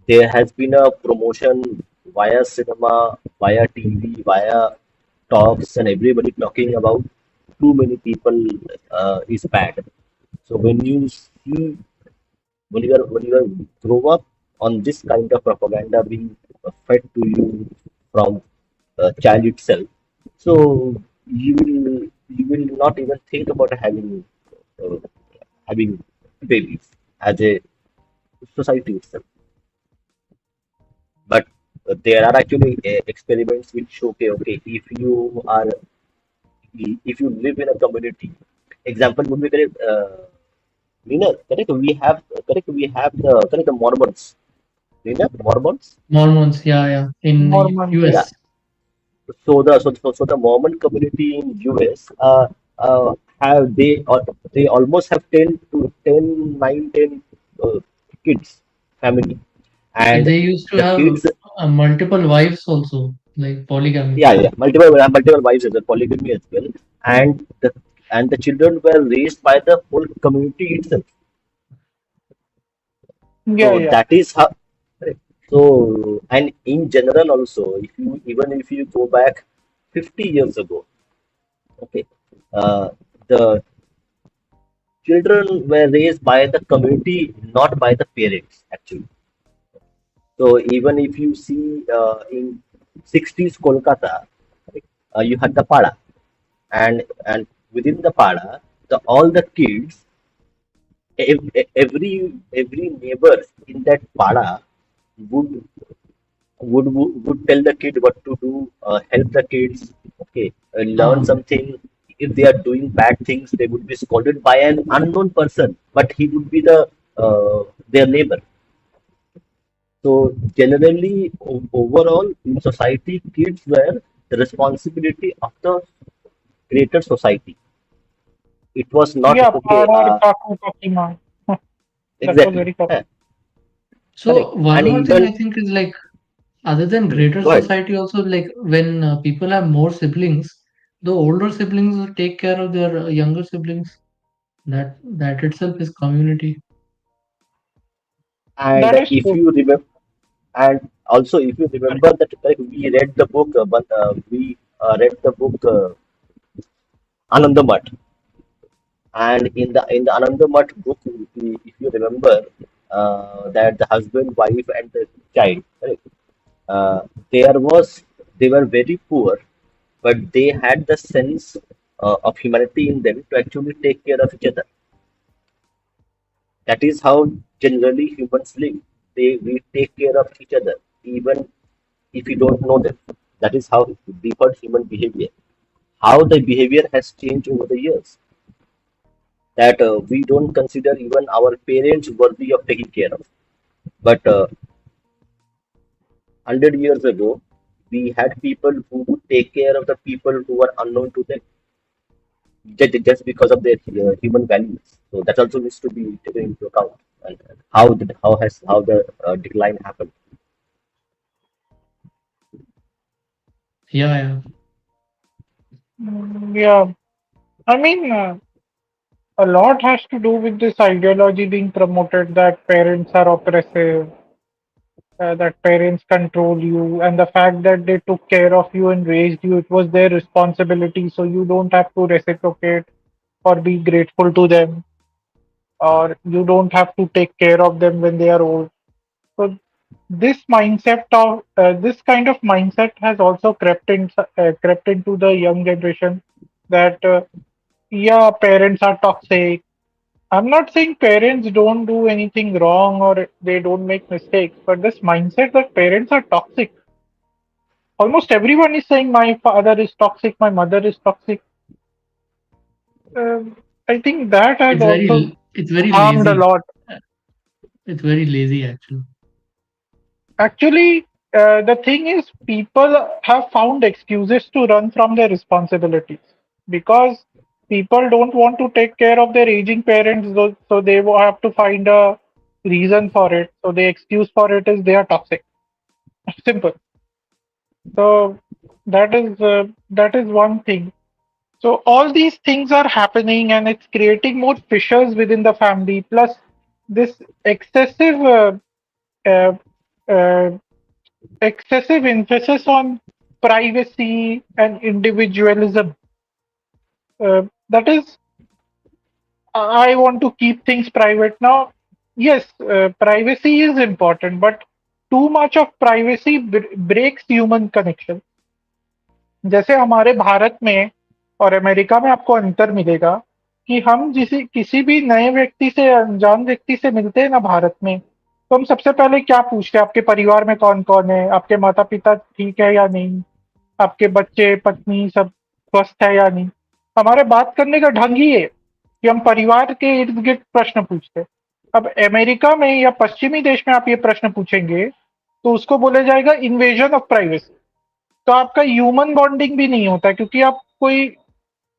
there has been a promotion via cinema, via TV, via talks, and everybody talking about too many people is bad. So when you are grow up on this kind of propaganda being fed to you from child itself, so you will not even think about uh, having babies as a society itself. But there are actually experiments which show okay, if you live in a community, example would be correct. Nina, correct. We have the Mormons. Nina, Mormons. Mormons, yeah, in Mormon, Yeah. US. So the Mormon community in US have they almost have 10 to 10 9 10 kids family, and They used to the have kids, multiple wives also, like polygamy. yeah, multiple wives as well, polygamy as well, and the children were raised by the whole community itself. Yeah, So yeah. that is how. Correct. So, and in general also, if you even if you go back 50 years ago, okay, the children were raised by the community, not by the parents, actually. So even if you see in 60s Kolkata, right, you had the pada, and within the pada, all the kids, every neighbor in that pada would would tell the kid what to do, help the kids, okay, learn Ah, something. If they are doing bad things, they would be scolded by an unknown person, but he would be their neighbor. So generally, overall in society, kids were the responsibility of the greater society. It was not Yeah, okay. Parar Kaku Kakima. That was Exactly. very common. Correct. so one And more thing I even think is like other than greater go ahead. society, also like when people have more siblings, the older siblings will take care of their younger siblings. That itself is community. And That is if true. you remember, and also if you remember that, like, we read the book, but we read the book Anandamath, and in the Anandamath book, if you remember, that the husband, wife, and the child, right, uh, there was they were very poor, but they had the sense of humanity in them to actually take care of each other. That is how generally humans live. We take care of each other, even if you don't know them. That is how default human behavior. How the behavior has changed over the years. That we don't consider even our parents worthy of taking care of. But 100 years ago, we had people who would take care of the people who were unknown to them, just because of their human values. So that also needs to be taken into account. And how the decline happened. Yeah, yeah. Yeah. I mean, a lot has to do with this ideology being promoted that parents are oppressive, that parents control you, and the fact that they took care of you and raised you, it was their responsibility, so you don't have to reciprocate or be grateful to them, or you don't have to take care of them when they are old. So this kind of mindset has also crept into the young generation that yeah, parents are toxic. I'm not saying parents don't do anything wrong or they don't make mistakes, but this mindset that parents are toxic. Almost everyone is saying my father is toxic, my mother is toxic. I think that has also It's very harmed a lazy. lot. Uh, It's very lazy actually. Actually, the thing is, people have found excuses to run from their responsibilities because people don't want to take care of their aging parents, so they will have to find a reason for it. So the excuse for it is they are toxic. Simple. So that is one thing. So all these things are happening, and it's creating more fissures within the family. Plus, this uh, uh, excessive emphasis on privacy and individualism. That is, I want to keep things private. Now, yes, privacy is important, but too much of privacy breaks human connection. जैसे हमारे भारत में और America में आपको अंतर मिलेगा कि हम किसी भी नए व्यक्ति से अनजान व्यक्ति से मिलते हैं ना भारत में, तो हम सबसे पहले क्या पूछते हैं, आपके परिवार में कौन कौन है, आपके माता पिता ठीक है या नहीं, आपके बच्चे पत्नी सब स्वस्थ है या नहीं। हमारे बात करने का ढंग ही है कि हम परिवार के इर्द गिर्द प्रश्न पूछते हैं। अब अमेरिका में या पश्चिमी देश में आप ये प्रश्न पूछेंगे तो उसको बोला जाएगा इन्वेजन ऑफ प्राइवेसी। तो आपका ह्यूमन बॉन्डिंग भी नहीं होता क्योंकि आप कोई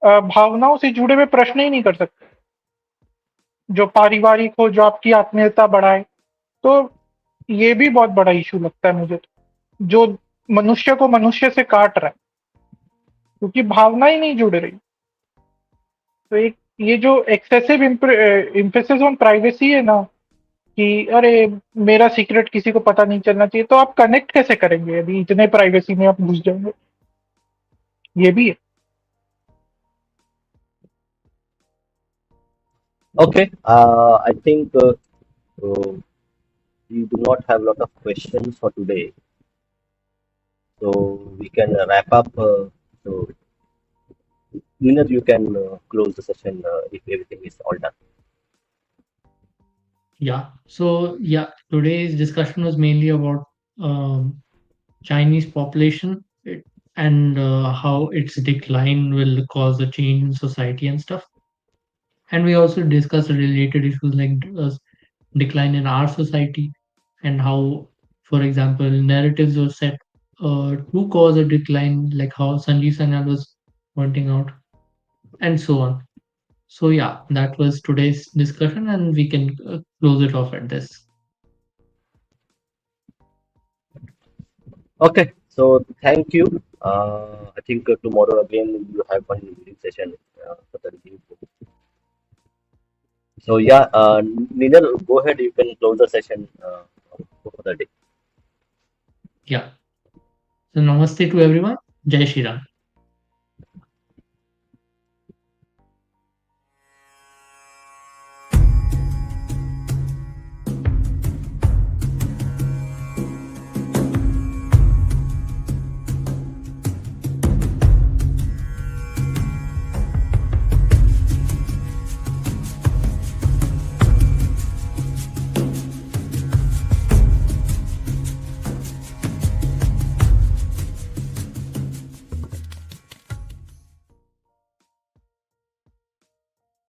भावनाओं से जुड़े हुए प्रश्न ही नहीं कर सकते जो पारिवारिक हो, जो आपकी आत्मीयता बढ़ाए। तो ये भी बहुत बड़ा इशू लगता है मुझे तो, जो मनुष्य को मनुष्य से काट रहा है क्योंकि भावना ही नहीं जुड़ रही। तो एक ये जो एक्सेसिव इम्फेसिस ऑन प्राइवेसी है ना, कि अरे मेरा सीक्रेट किसी को पता नहीं चलना चाहिए, तो आप कनेक्ट कैसे करेंगे यदि इतने प्राइवेसी में आप घुस जाएंगे? ये भी है। Okay, I think we do not have a lot of questions for today, so we can wrap up. So, Nina, you can close the session if everything is all done. Yeah. So yeah, today's discussion was mainly about Chinese population and how its decline will cause a change in society and stuff. And we also discussed related issues like decline in our society and how, for example, narratives were set to cause a decline, like how Sanjeev Sanyal was pointing out, and so on. So yeah, that was today's discussion, and we can close it off at this. Okay, so thank you. I think tomorrow again you have one meeting session for the review. So yeah, Nina, go ahead. You can close the session for the day. Yeah. So namaste to everyone. Jai Shri Ram.